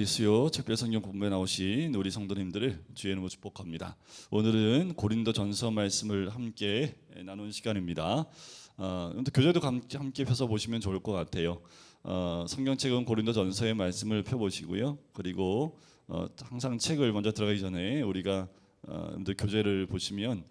수요 특별 성경 공부에 나오신 우리 성도님들을 주의 이름으로 축복합니다. 오늘은 고린도 전서 말씀을 함께 나눈 시간입니다. 교재도 함께 펴서 보시면 좋을 것 같아요. 성경책은 고린도 전서의 말씀을 펴보시고요. 그리고 항상 책을 먼저 들어가기 전에 우리가 교재를 보시면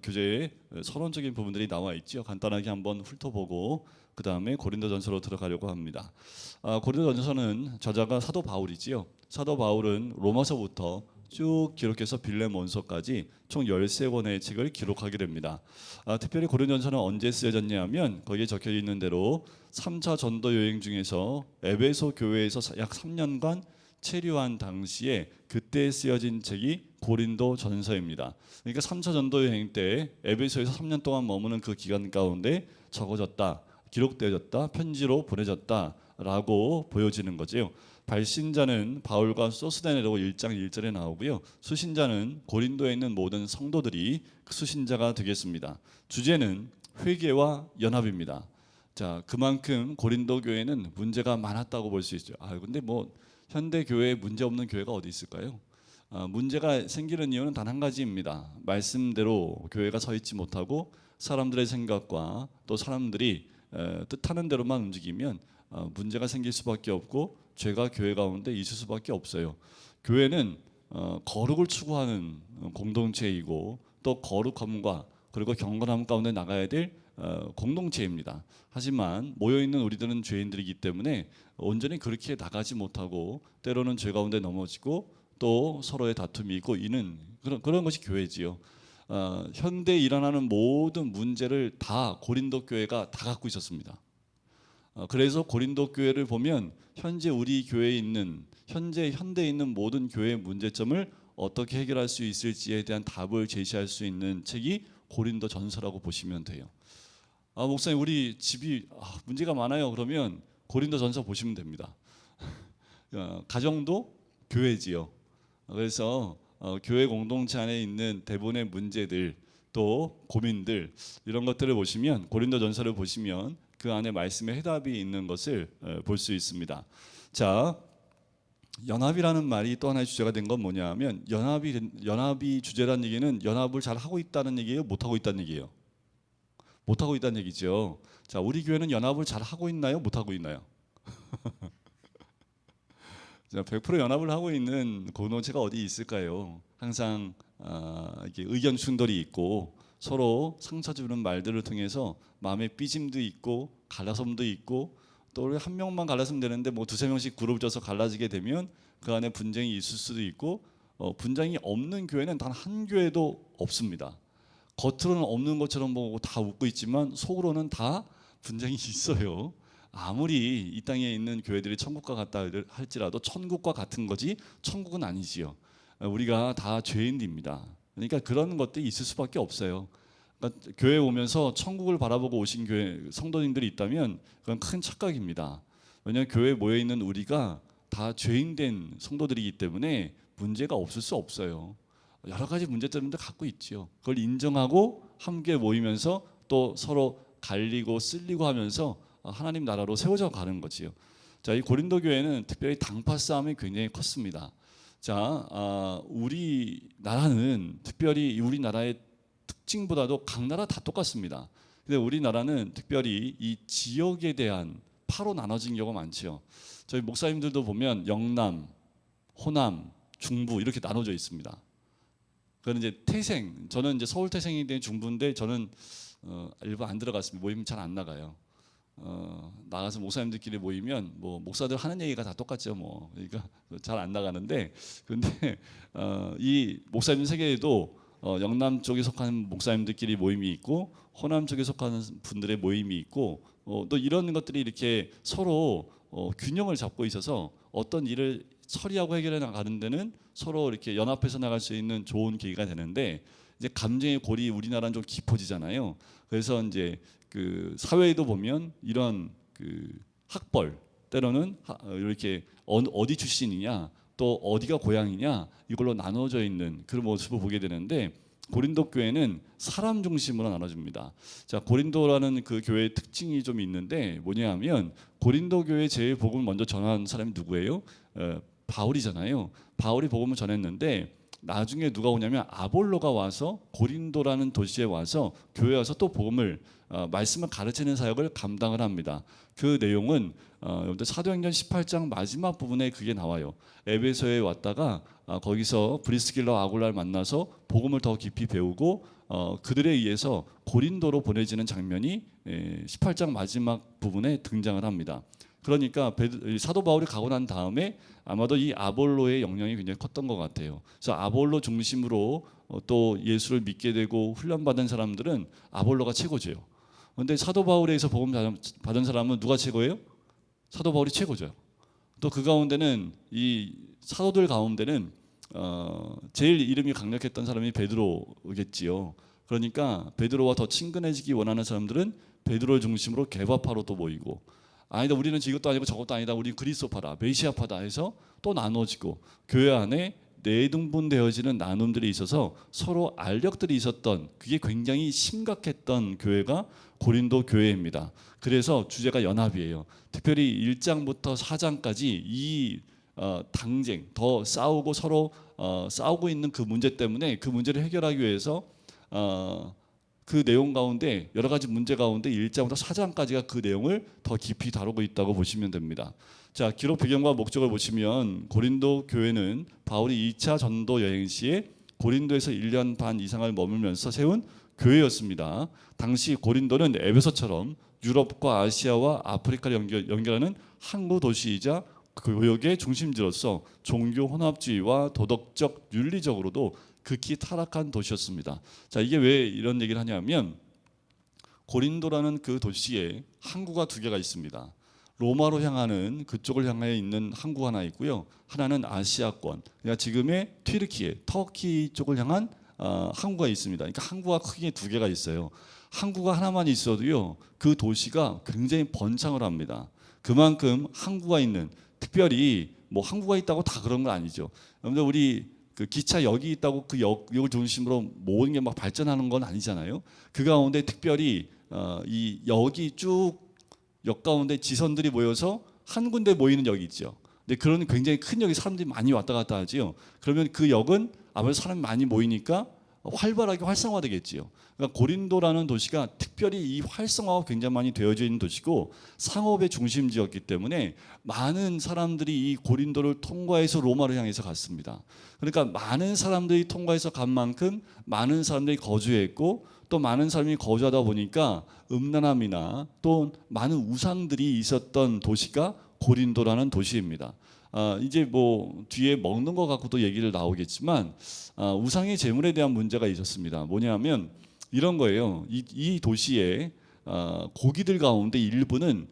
교재에 서론적인 부분들이 나와 있죠. 간단하게 한번 훑어보고 그 다음에 고린도전서로 들어가려고 합니다. 고린도전서는 저자가 사도 바울이지요. 사도 바울은 로마서부터 쭉 기록해서 빌레몬서까지 총 13권의 책을 기록하게 됩니다. 특별히 고린도전서는 언제 쓰여졌냐 하면 거기에 적혀 있는 대로 3차 전도 여행 중에서 에베소 교회에서 약 3년간 체류한 당시에 그때 쓰여진 책이 고린도 전서입니다. 그러니까 3차 전도 여행 때 에베소에서 3년 동안 머무는 그 기간 가운데 적어졌다, 기록되어졌다, 편지로 보내졌다라고 보여지는 거죠. 발신자는 바울과 소스데네라고 1장 1절에 나오고요. 수신자는 고린도에 있는 모든 성도들이 그 수신자가 되겠습니다. 주제는 회개와 연합입니다. 자, 그만큼 고린도 교회는 문제가 많았다고 볼 수 있죠. 근데 현대 교회에 문제 없는 교회가 어디 있을까요? 문제가 생기는 이유는 단 한 가지입니다. 말씀대로 교회가 서 있지 못하고 사람들의 생각과 또 사람들이 뜻하는 대로만 움직이면 문제가 생길 수밖에 없고 죄가 교회 가운데 있을 수밖에 없어요. 교회는 거룩을 추구하는 공동체이고 또 거룩함과 그리고 경건함 가운데 나가야 될 공동체입니다. 하지만 모여있는 우리들은 죄인들이기 때문에 온전히 그렇게 나가지 못하고 때로는 죄 가운데 넘어지고 또 서로의 다툼이 있고 이는 그런 것이 교회지요. 현대에 일어나는 모든 문제를 다 고린도 교회가 다 갖고 있었습니다. 그래서 고린도 교회를 보면 현재 우리 교회에 있는 현대에 있는 모든 교회의 문제점을 어떻게 해결할 수 있을지에 대한 답을 제시할 수 있는 책이 고린도 전서라고 보시면 돼요. 목사님 우리 집이 문제가 많아요. 그러면 고린도 전서 보시면 됩니다. 가정도 교회지요. 그래서 교회 공동체 안에 있는 대부분의 문제들 또 고민들 이런 것들을 보시면 고린도 전서를 보시면 그 안에 말씀의 해답이 있는 것을 볼 수 있습니다. 자, 연합이라는 말이 또 하나의 주제가 된 건 뭐냐 하면 연합이 주제라는 얘기는 연합을 잘 하고 있다는 얘기예요, 못 하고 있다는 얘기예요? 못 하고 있다는 얘기죠. 자, 우리 교회는 연합을 잘 하고 있나요, 못 하고 있나요? 100% 연합을 하고 있는 공동체가 어디 있을까요? 항상 이렇게 의견 충돌이 있고 서로 상처 주는 말들을 통해서 마음의 삐짐도 있고 갈라섬도 있고 또 한 명만 갈라서면 되는데 두세 명씩 그룹 져서 갈라지게 되면 그 안에 분쟁이 있을 수도 있고 분쟁이 없는 교회는 단 한 교회도 없습니다. 겉으로는 없는 것처럼 보고 다 웃고 있지만 속으로는 다 분쟁이 있어요. 아무리 이 땅에 있는 교회들이 천국과 같다 할지라도 천국과 같은 거지 천국은 아니지요. 우리가 다 죄인입니다. 그러니까 그런 것들이 있을 수밖에 없어요. 그러니까 교회에 오면서 천국을 바라보고 오신 교회 성도님들이 있다면 그건 큰 착각입니다. 왜냐하면 교회에 모여 있는 우리가 다 죄인된 성도들이기 때문에 문제가 없을 수 없어요. 여러 가지 문제점도 갖고 있죠. 그걸 인정하고 함께 모이면서 또 서로 갈리고 쓸리고 하면서 하나님 나라로 세워져 가는 거지요. 자, 이 고린도 교회는 특별히 당파 싸움이 굉장히 컸습니다. 자, 우리나라는 특별히 우리나라의 특징보다도 각 나라 다 똑같습니다. 근데 우리나라는 특별히 이 지역에 대한 파로 나눠진 경우가 많죠. 저희 목사님들도 보면 영남, 호남, 중부 이렇게 나눠져 있습니다. 그건 이제 태생, 저는 이제 서울 태생이 된 중부인데 저는 일부 안 들어갔습니다. 모이면 잘 안 나가요. 나가서 목사님들끼리 모이면 목사들 하는 얘기가 다 똑같죠. 그러니까 잘 안 나가는데 근데 이 목사님 세계에도 영남 쪽에 속하는 목사님들끼리 모임이 있고 호남 쪽에 속하는 분들의 모임이 있고 또 이런 것들이 이렇게 서로 균형을 잡고 있어서 어떤 일을 처리하고 해결해 나가는 데는 서로 이렇게 연합해서 나갈 수 있는 좋은 계기가 되는데 이제 감정의 골이 우리나라는 좀 깊어지잖아요. 그래서 이제 그 사회에도 보면 이런 그 학벌 때로는 이렇게 어디 출신이냐 또 어디가 고향이냐 이걸로 나눠져 있는 그런 모습을 보게 되는데 고린도 교회는 사람 중심으로 나눠집니다. 자, 고린도라는 그 교회의 특징이 좀 있는데 뭐냐하면 고린도 교회 제일 복음을 먼저 전한 사람이 누구예요? 바울이잖아요. 바울이 복음을 전했는데 나중에 누가 오냐면 아볼로가 와서 고린도라는 도시에 와서 교회에 와서 또 복음을 말씀을 가르치는 사역을 감당을 합니다. 그 내용은 여러분들 사도행전 18장 마지막 부분에 그게 나와요. 에베소에 왔다가 거기서 브리스길라 아굴라를 만나서 복음을 더 깊이 배우고 그들에 의해서 고린도로 보내지는 장면이 18장 마지막 부분에 등장을 합니다. 그러니까 사도 바울이 가고 난 다음에 아마도 이 아볼로의 영향이 굉장히 컸던 것 같아요. 그래서 아볼로 중심으로 또 예수를 믿게 되고 훈련받은 사람들은 아볼로가 최고죠. 그런데 사도 바울에서 복음 받은 사람은 누가 최고예요? 사도 바울이 최고죠. 또 그 가운데는 이 사도들 가운데는 제일 이름이 강력했던 사람이 베드로겠지요. 그러니까 베드로와 더 친근해지기 원하는 사람들은 베드로를 중심으로 개바파로 또 모이고, 아니다 우리는 이것도 아니고 저것도 아니다 우리는 그리스도파다 메시아파다 해서 또 나눠지고, 교회 안에 내등분되어지는 나눔들이 있어서 서로 알력들이 있었던, 그게 굉장히 심각했던 교회가 고린도 교회입니다. 그래서 주제가 연합이에요. 특별히 1장부터 4장까지 이 당쟁, 더 싸우고 서로 싸우고 있는 그 문제 때문에 그 문제를 해결하기 위해서 그 내용 가운데 여러 가지 문제 가운데 1장부터 4장까지가 그 내용을 더 깊이 다루고 있다고 보시면 됩니다. 자, 기록 배경과 목적을 보시면 고린도 교회는 바울이 2차 전도 여행 시에 고린도에서 1년 반 이상을 머물면서 세운 교회였습니다. 당시 고린도는 에베소처럼 유럽과 아시아와 아프리카를 연결하는 항구 도시이자 교역의 중심지로서 종교 혼합주의와 도덕적 윤리적으로도 극히 타락한 도시였습니다. 자, 이게 왜 이런 얘기를 하냐면 고린도라는 그 도시에 항구가 두 개가 있습니다. 로마로 향하는 그쪽을 향해 있는 항구가 하나 있고요. 하나는 아시아권, 그러니까 지금의 튀르키예, 터키 쪽을 향한 항구가 있습니다. 그러니까 항구가 크게 두 개가 있어요. 항구가 하나만 있어도요, 그 도시가 굉장히 번창을 합니다. 그만큼 항구가 있는, 특별히 뭐 항구가 있다고 다 그런 건 아니죠. 여러분들 우리 그 기차역이 있다고 그 역을 중심으로 모든 게 막 발전하는 건 아니잖아요. 그 가운데 특별히 이 역이 쭉 역 가운데 지선들이 모여서 한 군데 모이는 역이 있죠. 근데 그런 굉장히 큰 역이 사람들이 많이 왔다 갔다 하지요. 그러면 그 역은 아무래도 사람이 많이 모이니까 활발하게 활성화되겠지요. 그러니까 고린도라는 도시가 특별히 이 활성화가 굉장히 많이 되어져 있는 도시고 상업의 중심지였기 때문에 많은 사람들이 이 고린도를 통과해서 로마를 향해서 갔습니다. 그러니까 많은 사람들이 통과해서 간 만큼 많은 사람들이 거주했고, 또 많은 사람이 거주하다 보니까 음란함이나 또 많은 우상들이 있었던 도시가 고린도라는 도시입니다. 이제 뭐 뒤에 먹는 거 갖고도 얘기를 나오겠지만 우상의 제물에 대한 문제가 있었습니다. 뭐냐면 이런 거예요. 이 도시에 고기들 가운데 일부는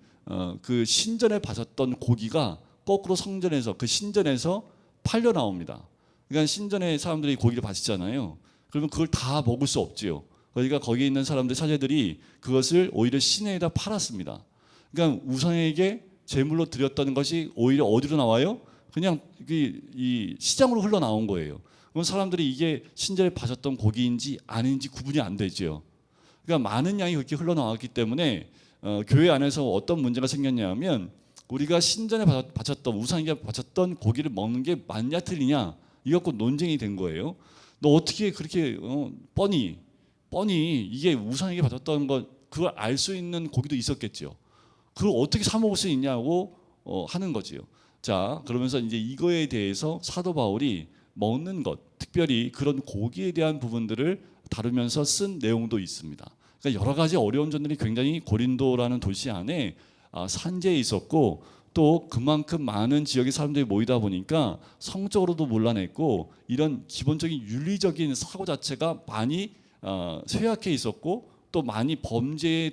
그 신전에 바쳤던 고기가 거꾸로 성전에서, 그 신전에서 팔려 나옵니다. 그러니까 신전에 사람들이 고기를 바치잖아요. 그러면 그걸 다 먹을 수 없지요. 그러니까 거기에 있는 사람들, 사제들이 그것을 오히려 시내에다 팔았습니다. 그러니까 우상에게 제물로 드렸던 것이 오히려 어디로 나와요? 그냥 이 시장으로 흘러나온 거예요. 그럼 사람들이 이게 신전에 바쳤던 고기인지 아닌지 구분이 안 되죠. 그러니까 많은 양이 그렇게 흘러나왔기 때문에 교회 안에서 어떤 문제가 생겼냐면, 우리가 신전에 바쳤던, 우상에게 바쳤던 고기를 먹는 게 맞냐 틀리냐, 이거 갖고 논쟁이 된 거예요. 너 어떻게 그렇게 뻔히 이게 우상에게 바쳤던 것, 그걸 알 수 있는 고기도 있었겠죠. 그걸 어떻게 사 먹을 수 있냐고 하는 거지요. 자, 그러면서 이제 이거에 대해서 사도 바울이 먹는 것, 특별히 그런 고기에 대한 부분들을 다루면서 쓴 내용도 있습니다. 그러니까 여러 가지 어려운 점들이 굉장히 고린도라는 도시 안에 산재에 있었고, 또 그만큼 많은 지역의 사람들이 모이다 보니까 성적으로도 문란했고, 이런 기본적인 윤리적인 사고 자체가 많이 쇠약해 있었고, 또 많이 범죄의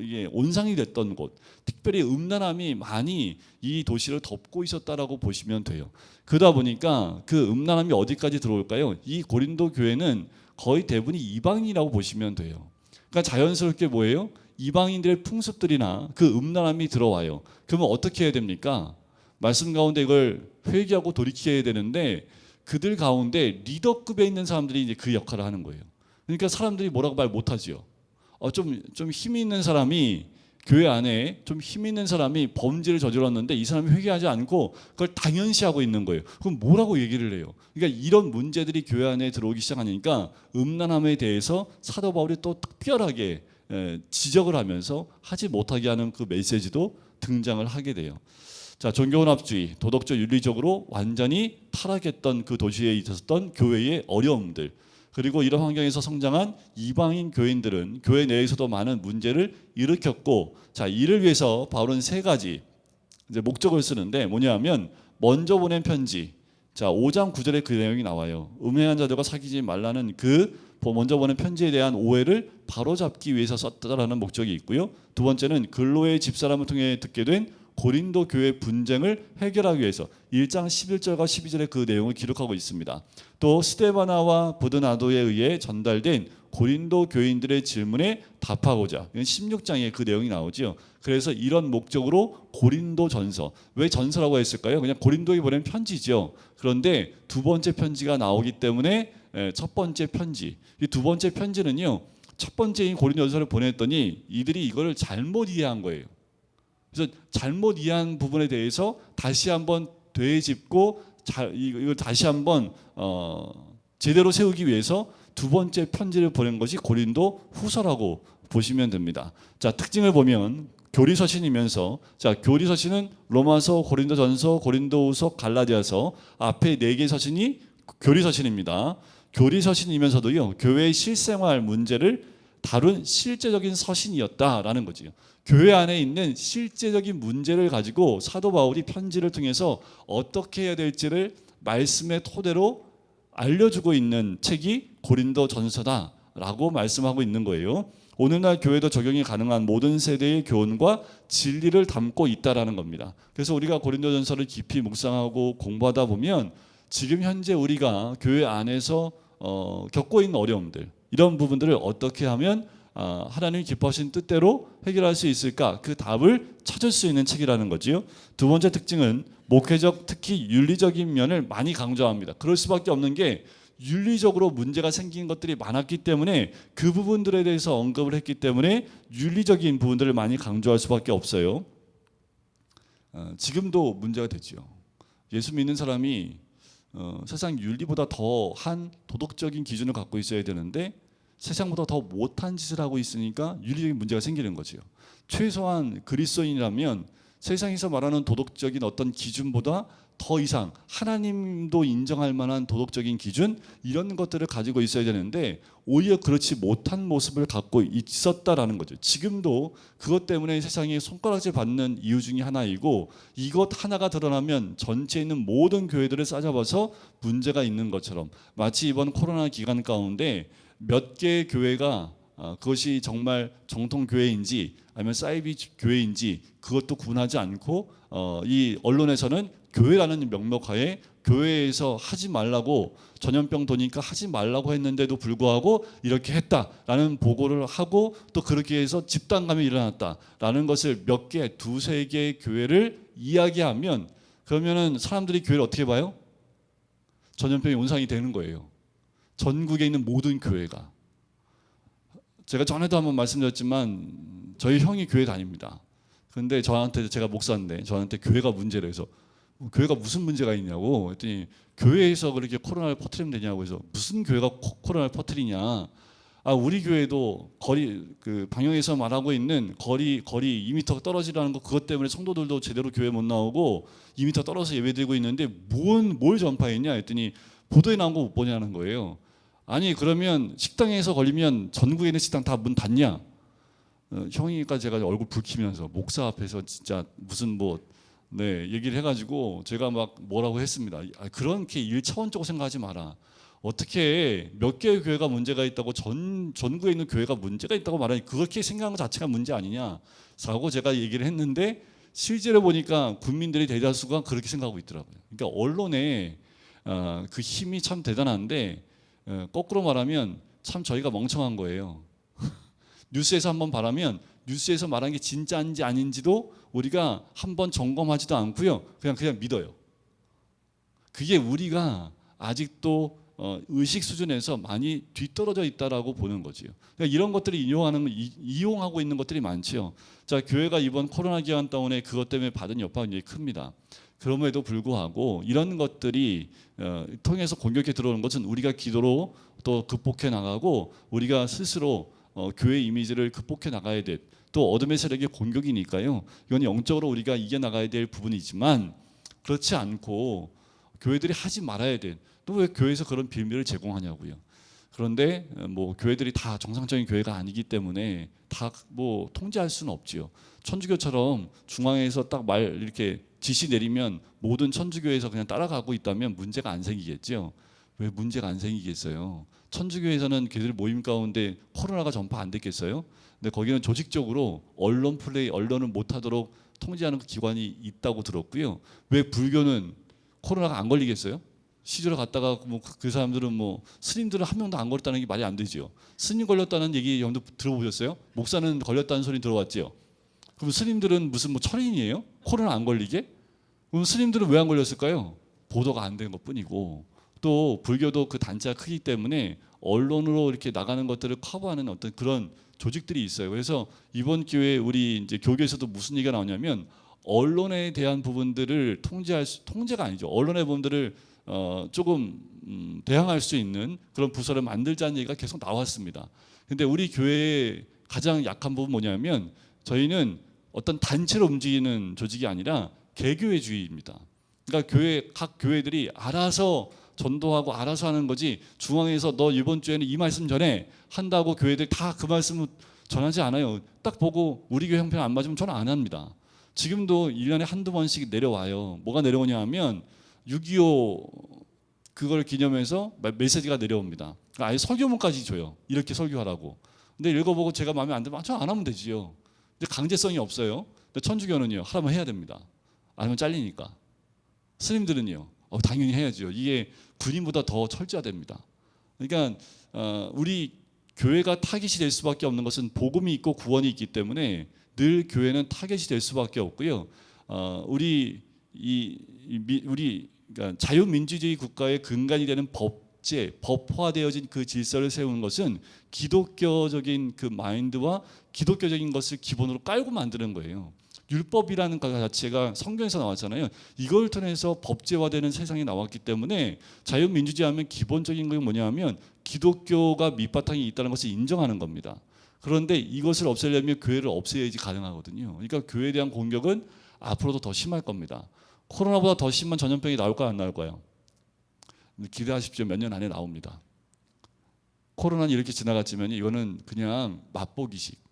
이게 온상이 됐던 곳, 특별히 음란함이 많이 이 도시를 덮고 있었다라고 보시면 돼요. 그러다 보니까 그 음란함이 어디까지 들어올까요? 이 고린도 교회는 거의 대부분이 이방인이라고 보시면 돼요. 그러니까 자연스럽게 뭐예요? 이방인들의 풍습들이나 그 음란함이 들어와요. 그러면 어떻게 해야 됩니까? 말씀 가운데 이걸 회개하고 돌이켜야 되는데, 그들 가운데 리더급에 있는 사람들이 이제 그 역할을 하는 거예요. 그러니까 사람들이 뭐라고 말 못하지요. 좀 힘이 있는 사람이 교회 안에 좀 힘 있는 사람이 범죄를 저질렀는데 이 사람이 회개하지 않고 그걸 당연시하고 있는 거예요. 그럼 뭐라고 얘기를 해요? 그러니까 이런 문제들이 교회 안에 들어오기 시작하니까 음란함에 대해서 사도 바울이 또 특별하게 지적을 하면서 하지 못하게 하는 그 메시지도 등장을 하게 돼요. 자, 종교혼합주의, 도덕적 윤리적으로 완전히 타락했던 그 도시에 있었던 교회의 어려움들, 그리고 이런 환경에서 성장한 이방인 교인들은 교회 내에서도 많은 문제를 일으켰고, 자, 이를 위해서 바울은 세 가지 이제 목적을 쓰는데 뭐냐면, 먼저 보낸 편지, 자 5장 9절에 그 내용이 나와요. 음행한 자들과 사귀지 말라는 그 먼저 보낸 편지에 대한 오해를 바로잡기 위해서 썼다라는 목적이 있고요. 두 번째는 근로의 집사람을 통해 듣게 된 고린도 교회 분쟁을 해결하기 위해서 1장 11절과 12절에 그 내용을 기록하고 있습니다. 또 스데바나와 부드나도에 의해 전달된 고린도 교인들의 질문에 답하고자, 16장에 그 내용이 나오죠. 그래서 이런 목적으로 고린도 전서, 왜 전서라고 했을까요? 그냥 고린도에 보낸 편지죠. 그런데 두 번째 편지가 나오기 때문에 첫 번째 편지, 이 두 번째 편지는요, 첫 번째인 고린도전서를 보냈더니 이들이 이거를 잘못 이해한 거예요. 그래서 잘못 이해한 부분에 대해서 다시 한번 되짚고 이걸 다시 한번 제대로 세우기 위해서 두 번째 편지를 보낸 것이 고린도 후서라고 보시면 됩니다. 자, 특징을 보면 교리서신이면서, 자, 교리서신은 로마서, 고린도전서, 고린도후서, 갈라디아서, 앞에 4개 서신이 교리서신입니다. 교리서신이면서도요, 교회의 실생활 문제를 다룬 실제적인 서신이었다라는 거죠. 교회 안에 있는 실제적인 문제를 가지고 사도 바울이 편지를 통해서 어떻게 해야 될지를 말씀의 토대로 알려주고 있는 책이 고린도 전서다라고 말씀하고 있는 거예요. 오늘날 교회도 적용이 가능한 모든 세대의 교훈과 진리를 담고 있다라는 겁니다. 그래서 우리가 고린도 전서를 깊이 묵상하고 공부하다 보면 지금 현재 우리가 교회 안에서 겪고 있는 어려움들, 이런 부분들을 어떻게 하면 하나님이 기뻐하신 뜻대로 해결할 수 있을까, 그 답을 찾을 수 있는 책이라는 거지요. 두 번째 특징은 목회적, 특히 윤리적인 면을 많이 강조합니다. 그럴 수밖에 없는 게 윤리적으로 문제가 생긴 것들이 많았기 때문에 그 부분들에 대해서 언급을 했기 때문에 윤리적인 부분들을 많이 강조할 수밖에 없어요. 지금도 문제가 되죠. 예수 믿는 사람이 세상 윤리보다 더한 도덕적인 기준을 갖고 있어야 되는데 세상보다 더 못한 짓을 하고 있으니까 윤리적인 문제가 생기는 거죠. 최소한 그리스도인이라면 세상에서 말하는 도덕적인 어떤 기준보다 더 이상 하나님도 인정할 만한 도덕적인 기준, 이런 것들을 가지고 있어야 되는데 오히려 그렇지 못한 모습을 갖고 있었다라는 거죠. 지금도 그것 때문에 세상에 손가락질 받는 이유 중에 하나이고, 이것 하나가 드러나면 전체에 있는 모든 교회들을 싸잡아서 문제가 있는 것처럼, 마치 이번 코로나 기간 가운데 몇 개의 교회가 그것이 정말 정통 교회인지 아니면 사이비 교회인지 그것도 구분하지 않고 이 언론에서는 교회라는 명목하에 교회에서 하지 말라고, 전염병 도니까 하지 말라고 했는데도 불구하고 이렇게 했다라는 보고를 하고, 또 그렇게 해서 집단감이 일어났다라는 것을 몇 개, 두세 개의 교회를 이야기하면, 그러면은 사람들이 교회를 어떻게 봐요? 전염병이 온상이 되는 거예요. 전국에 있는 모든 교회가. 제가 전에도 한번 말씀드렸지만 저희 형이 교회 다닙니다. 근데 저한테, 제가 목사인데 저한테 교회가 문제래. 그래서 교회가 무슨 문제가 있냐고 했더니, 교회에서 그렇게 코로나를 퍼뜨리면 되냐고 해서, 무슨 교회가 코로나를 퍼뜨리냐, 우리 교회도 거리, 그 방영에서 말하고 있는 거리 2m 떨어지라는 거, 그것 때문에 성도들도 제대로 교회 못 나오고 2m 떨어져서 예배드리고 있는데 뭘 전파했냐 했더니, 보도에 나온 거 못 보냐는 거예요. 아니 그러면 식당에서 걸리면 전국에 있는 식당 다 문 닫냐? 형이니까 제가 얼굴 붉히면서 목사 앞에서 진짜 무슨 얘기를 해가지고 제가 막 뭐라고 했습니다. 그렇게 일차원적으로 생각하지 마라. 어떻게 몇 개의 교회가 문제가 있다고 전국에 있는 교회가 문제가 있다고 말하니, 그렇게 생각하는 것 자체가 문제 아니냐라고 제가 얘기를 했는데, 실제로 보니까 국민들의 대다수가 그렇게 생각하고 있더라고요. 그러니까 언론의 그 힘이 참 대단한데, 거꾸로 말하면 참 저희가 멍청한 거예요. 뉴스에서 한번 말하면 뉴스에서 말한 게 진짜인지 아닌지도 우리가 한번 점검하지도 않고요. 그냥 믿어요. 그게 우리가 아직도 의식 수준에서 많이 뒤떨어져 있다라고 보는 거지요. 그러니까 이런 것들을 이용하고 있는 것들이 많지요. 자, 교회가 이번 코로나 기간 동안에 그것 때문에 받은 여파가 굉장히 큽니다. 그럼에도 불구하고 이런 것들이 통해서 공격해 들어오는 것은 우리가 기도로 또 극복해 나가고 우리가 스스로 교회 이미지를 극복해 나가야 돼. 또 어둠의 세력의 공격이니까요. 이건 영적으로 우리가 이겨 나가야 될 부분이지만 그렇지 않고 교회들이 하지 말아야 돼. 또 왜 교회에서 그런 비밀을 제공하냐고요. 그런데 뭐 교회들이 다 정상적인 교회가 아니기 때문에 다 뭐 통제할 수는 없지요. 천주교처럼 중앙에서 딱 말 이렇게 지시 내리면 모든 천주교에서 그냥 따라가고 있다면 문제가 안 생기겠죠. 왜 문제가 안 생기겠어요? 천주교에서는 걔들 모임 가운데 코로나가 전파 안 됐겠어요? 근데 거기는 조직적으로 언론을 못하도록 통제하는 기관이 있다고 들었고요. 왜 불교는 코로나가 안 걸리겠어요? 시주로 갔다가 뭐 그 사람들은 뭐 스님들은 한 명도 안 걸렸다는 게 말이 안 되죠. 스님 걸렸다는 얘기 여러분들 들어보셨어요? 목사는 걸렸다는 소리 들어봤죠. 그럼 스님들은 무슨 뭐 철인이에요? 코로나 안 걸리게? 그럼 스님들은 왜 안 걸렸을까요? 보도가 안 된 것뿐이고 또 불교도 그 단체가 크기 때문에 언론으로 이렇게 나가는 것들을 커버하는 어떤 그런 조직들이 있어요. 그래서 이번 기회에 우리 이제 교계에서도 무슨 얘기가 나오냐면 언론에 대한 부분들을 통제가 아니죠. 언론의 부분들을 조금 대항할 수 있는 그런 부서를 만들자는 얘기가 계속 나왔습니다. 근데 우리 교회의 가장 약한 부분 뭐냐면 저희는 어떤 단체로 움직이는 조직이 아니라 개교회주의입니다. 그러니까 각 교회들이 알아서 전도하고 알아서 하는 거지 중앙에서 너 이번 주에는 이 말씀 전해 한다고 교회들이 다 그 말씀을 전하지 않아요. 딱 보고 우리 교회 형편 안 맞으면 저는 안 합니다. 지금도 1년에 한두 번씩 내려와요. 뭐가 내려오냐 하면 6.25 그걸 기념해서 메시지가 내려옵니다. 그러니까 아예 설교문까지 줘요. 이렇게 설교하라고. 근데 읽어보고 제가 마음에 안 들면 저 안 하면 되지요. 근데 강제성이 없어요. 근데 천주교는요. 하라면 해야 됩니다. 안 하면 잘리니까. 스님들은요. 당연히 해야죠. 이게 군인보다 더 철저하답니다. 그러니까 우리 교회가 타깃이 될 수밖에 없는 것은 복음이 있고 구원이 있기 때문에 늘 교회는 타겟이 될 수밖에 없고요. 우리 그러니까 자유민주주의 국가의 근간이 되는 법화되어진 그 질서를 세우는 것은 기독교적인 그 마인드와 기독교적인 것을 기본으로 깔고 만드는 거예요. 율법이라는 것 자체가 성경에서 나왔잖아요. 이걸 통해서 법제화되는 세상이 나왔기 때문에 자유민주주의 하면 기본적인 건 뭐냐면 기독교가 밑바탕이 있다는 것을 인정하는 겁니다. 그런데 이것을 없애려면 교회를 없애야지 가능하거든요. 그러니까 교회에 대한 공격은 앞으로도 더 심할 겁니다. 코로나보다 더 심한 전염병이 나올까요? 안 나올까요? 기대하십시오. 몇 년 안에 나옵니다. 코로나는 이렇게 지나갔지만 이거는 그냥 맛보기식.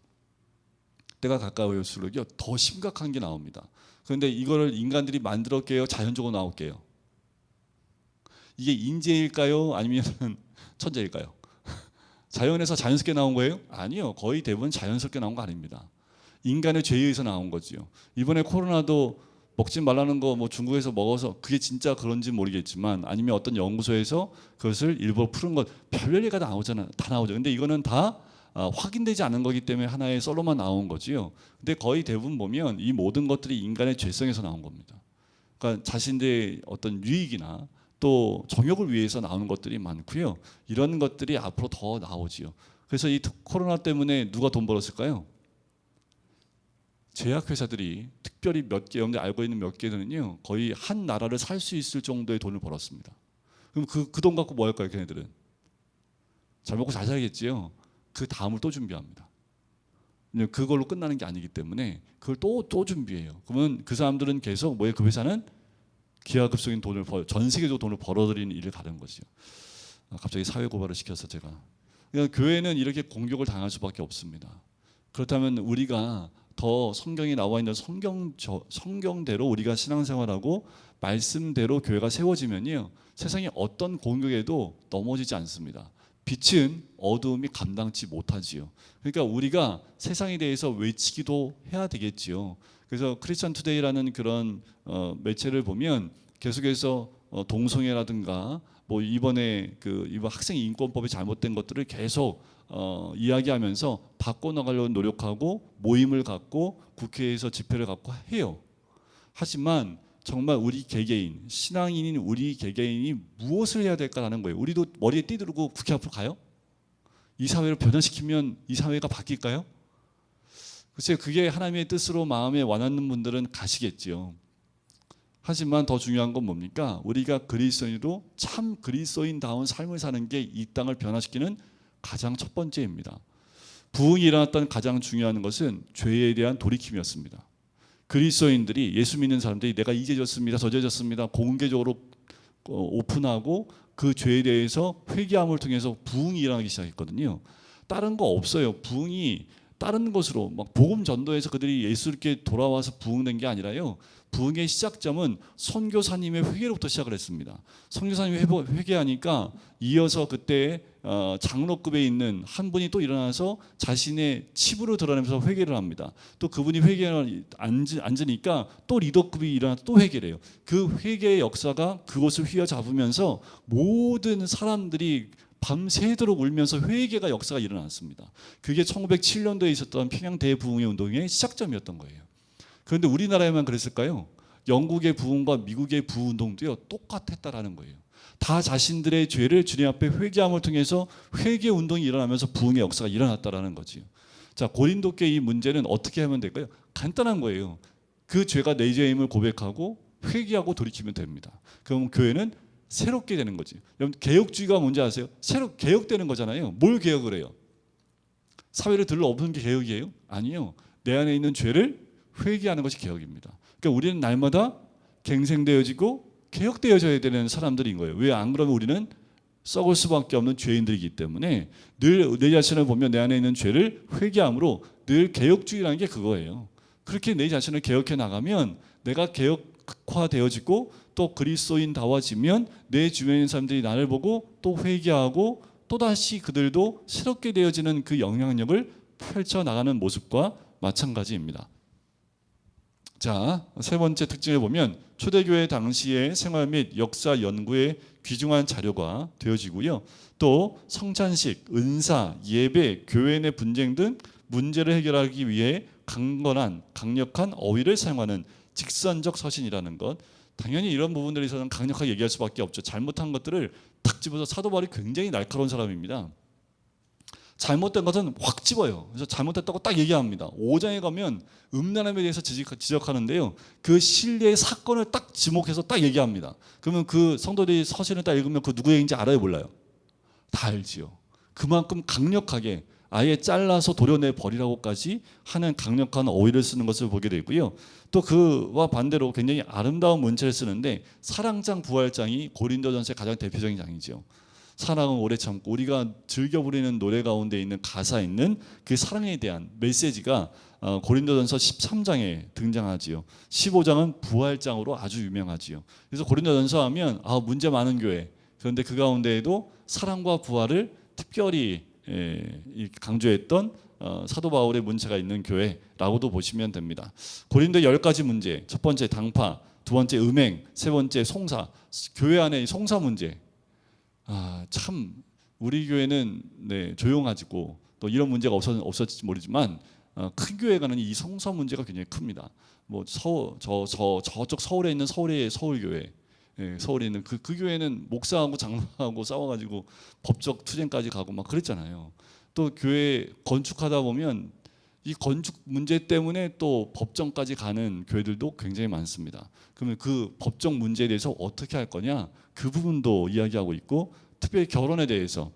때가 가까울수록요 더 심각한 게 나옵니다. 그런데 이거를 인간들이 만들었게요? 자연적으로 나올게요? 이게 인재일까요? 아니면 천재일까요? 자연에서 자연스럽게 나온 거예요? 아니요. 거의 대부분 자연스럽게 나온 거 아닙니다. 인간의 죄에 의해서 나온 거지요. 이번에 코로나도 먹지 말라는 거 뭐 중국에서 먹어서 그게 진짜 그런지 모르겠지만 아니면 어떤 연구소에서 그것을 일부러 푸는 것 별의가 다 나오잖아요. 다 나오죠. 근데 이거는 다 확인되지 않은 거기 때문에 하나의 썰로만 나온 거지요. 근데 거의 대부분 보면 이 모든 것들이 인간의 죄성에서 나온 겁니다. 그러니까 자신들의 어떤 유익이나 또 정욕을 위해서 나오는 것들이 많고요. 이런 것들이 앞으로 더 나오지요. 그래서 이 코로나 때문에 누가 돈 벌었을까요? 제약회사들이 특별히 몇 개, 여러분들 알고 있는 몇 개들은요 거의 한 나라를 살 수 있을 정도의 돈을 벌었습니다. 그럼 그 돈 갖고 뭐 할까요? 걔네들은 잘 먹고 잘 살겠지요. 그 다음을 또 준비합니다. 그걸로 끝나는 게 아니기 때문에 그걸 또 준비해요. 그러면 그 사람들은 계속 뭐예요? 그 회사는 기하급수적인 돈을 전 세계적으로 돈을 벌어들이는 일을 가는 거죠. 갑자기 사회 고발을 시켜서 제가. 그러니까 교회는 이렇게 공격을 당할 수밖에 없습니다. 그렇다면 우리가 더 성경에 나와 있는 성경대로 우리가 신앙생활하고 말씀대로 교회가 세워지면요 세상에 어떤 공격에도 넘어지지 않습니다. 빛은 어두움이 감당치 못하지요. 그러니까 우리가 세상에 대해서 외치기도 해야 되겠지요. 그래서 크리스천 투데이라는 그런 매체를 보면 계속해서 동성애라든가 뭐 이번 학생 인권법이 잘못된 것들을 계속 이야기하면서 바꿔나가려고 노력하고 모임을 갖고 국회에서 집회를 갖고 해요. 하지만 정말 우리 개개인, 신앙인인 우리 개개인이 무엇을 해야 될까라는 거예요. 우리도 머리에 띠두르고 국회 앞으로 가요? 이 사회를 변화시키면 이 사회가 바뀔까요? 글쎄요, 그게 하나님의 뜻으로 마음에 와닿는 분들은 가시겠지요. 하지만 더 중요한 건 뭡니까? 우리가 그리스도인으로 참 그리스도인다운 삶을 사는 게 이 땅을 변화시키는 가장 첫 번째입니다. 부흥이 일어났던 가장 중요한 것은 죄에 대한 돌이킴이었습니다. 그리스도인들이, 예수 믿는 사람들이 내가 이 죄 졌습니다, 저 죄 졌습니다 공개적으로 오픈하고 그 죄에 대해서 회개함을 통해서 부흥이 일어나기 시작했거든요. 다른 거 없어요. 부흥이 다른 것으로 막 복음 전도해서 그들이 예수께 돌아와서 부흥된 게 아니라요. 부흥의 시작점은 선교사님의 회개로부터 시작을 했습니다. 선교사님이 회개하니까 이어서 그때 장로급에 있는 한 분이 또 일어나서 자신의 치부를 드러내면서 회개를 합니다. 또 그분이 회개를 앉으니까 또 리더급이 일어나서 또 회개를 해요. 그 회개의 역사가 그곳을 휘어잡으면서 모든 사람들이 밤새도록 울면서 회개가 역사가 일어났습니다. 그게 1907년도에 있었던 평양 대부흥회 운동의 시작점이었던 거예요. 그런데 우리나라에만 그랬을까요? 영국의 부흥과 미국의 부흥운동도요 똑같았다라는 거예요. 다 자신들의 죄를 주님 앞에 회개함을 통해서 회개 운동이 일어나면서 부흥의 역사가 일어났다라는 거지요. 자, 고린도 교회 이 문제는 어떻게 하면 될까요? 간단한 거예요. 그 죄가 내 죄임을 고백하고 회개하고 돌이키면 됩니다. 그럼 교회는 새롭게 되는 거지. 여러분, 개혁주의가 뭔지 아세요? 새로 개혁되는 거잖아요. 뭘 개혁을 해요? 사회를 들러엎는 게 개혁이에요? 아니요. 내 안에 있는 죄를 회개하는 것이 개혁입니다. 그러니까 우리는 날마다 갱생되어지고 개혁되어져야 되는 사람들인 거예요. 왜 안 그러면 우리는 썩을 수밖에 없는 죄인들이기 때문에 늘 내 자신을 보면 내 안에 있는 죄를 회개함으로 늘 개혁주의라는 게 그거예요. 그렇게 내 자신을 개혁해 나가면 내가 개혁화되어지고 또 그리스도인다워지면 내 주변에 있는 사람들이 나를 보고 또 회개하고 또다시 그들도 새롭게 되어지는 그 영향력을 펼쳐나가는 모습과 마찬가지입니다. 자, 세 번째 특징을 보면 초대교회 당시의 생활 및 역사 연구에 귀중한 자료가 되어지고요. 또 성찬식, 은사, 예배, 교회 내 분쟁 등 문제를 해결하기 위해 강력한 어휘를 사용하는 직선적 서신이라는 것. 당연히 이런 부분들에 있어서는 강력하게 얘기할 수밖에 없죠. 잘못한 것들을 탁 집어서 사도 바울이 굉장히 날카로운 사람입니다. 잘못된 것은 확 집어요. 그래서 잘못했다고 딱 얘기합니다. 5장에 가면 음란함에 대해서 지적하는데요. 그 신뢰의 사건을 딱 지목해서 딱 얘기합니다. 그러면 그 성도들이 서신을 딱 읽으면 그 누구 얘기인지 알아요, 몰라요? 다 알지요. 그만큼 강력하게 아예 잘라서 도려내 버리라고까지 하는 강력한 어휘를 쓰는 것을 보게 되고요. 또 그와 반대로 굉장히 아름다운 문체를 쓰는데 사랑장, 부활장이 고린도전서의 가장 대표적인 장이죠. 사랑은 오래 참고, 우리가 즐겨 부르는 노래 가운데 있는 가사 있는 그 사랑에 대한 메시지가 고린도전서 13장에 등장하지요. 15장은 부활장으로 아주 유명하지요. 그래서 고린도전서 하면 문제 많은 교회, 그런데 그 가운데에도 사랑과 부활을 특별히 강조했던 사도 바울의 문체가 있는 교회라고도 보시면 됩니다. 고린도의 10가지 문제, 첫 번째 당파, 두 번째 음행, 세 번째 송사, 교회 안에 송사 문제. 참 우리 교회는 조용하지고 또 이런 문제가 없었을지 모르지만 큰 교회가는 이 송사 문제가 굉장히 큽니다. 뭐 저쪽 서울에 있는 서울교회, 서울에 있는 그 교회는 목사하고 장로하고 싸워가지고 법적 투쟁까지 가고 막 그랬잖아요. 또 교회 건축하다 보면 이 건축 문제 때문에 또 법정까지 가는 교회들도 굉장히 많습니다. 그러면 그 법정 문제에 대해서 어떻게 할 거냐, 그 부분도 이야기하고 있고, 특별히 결혼에 대해서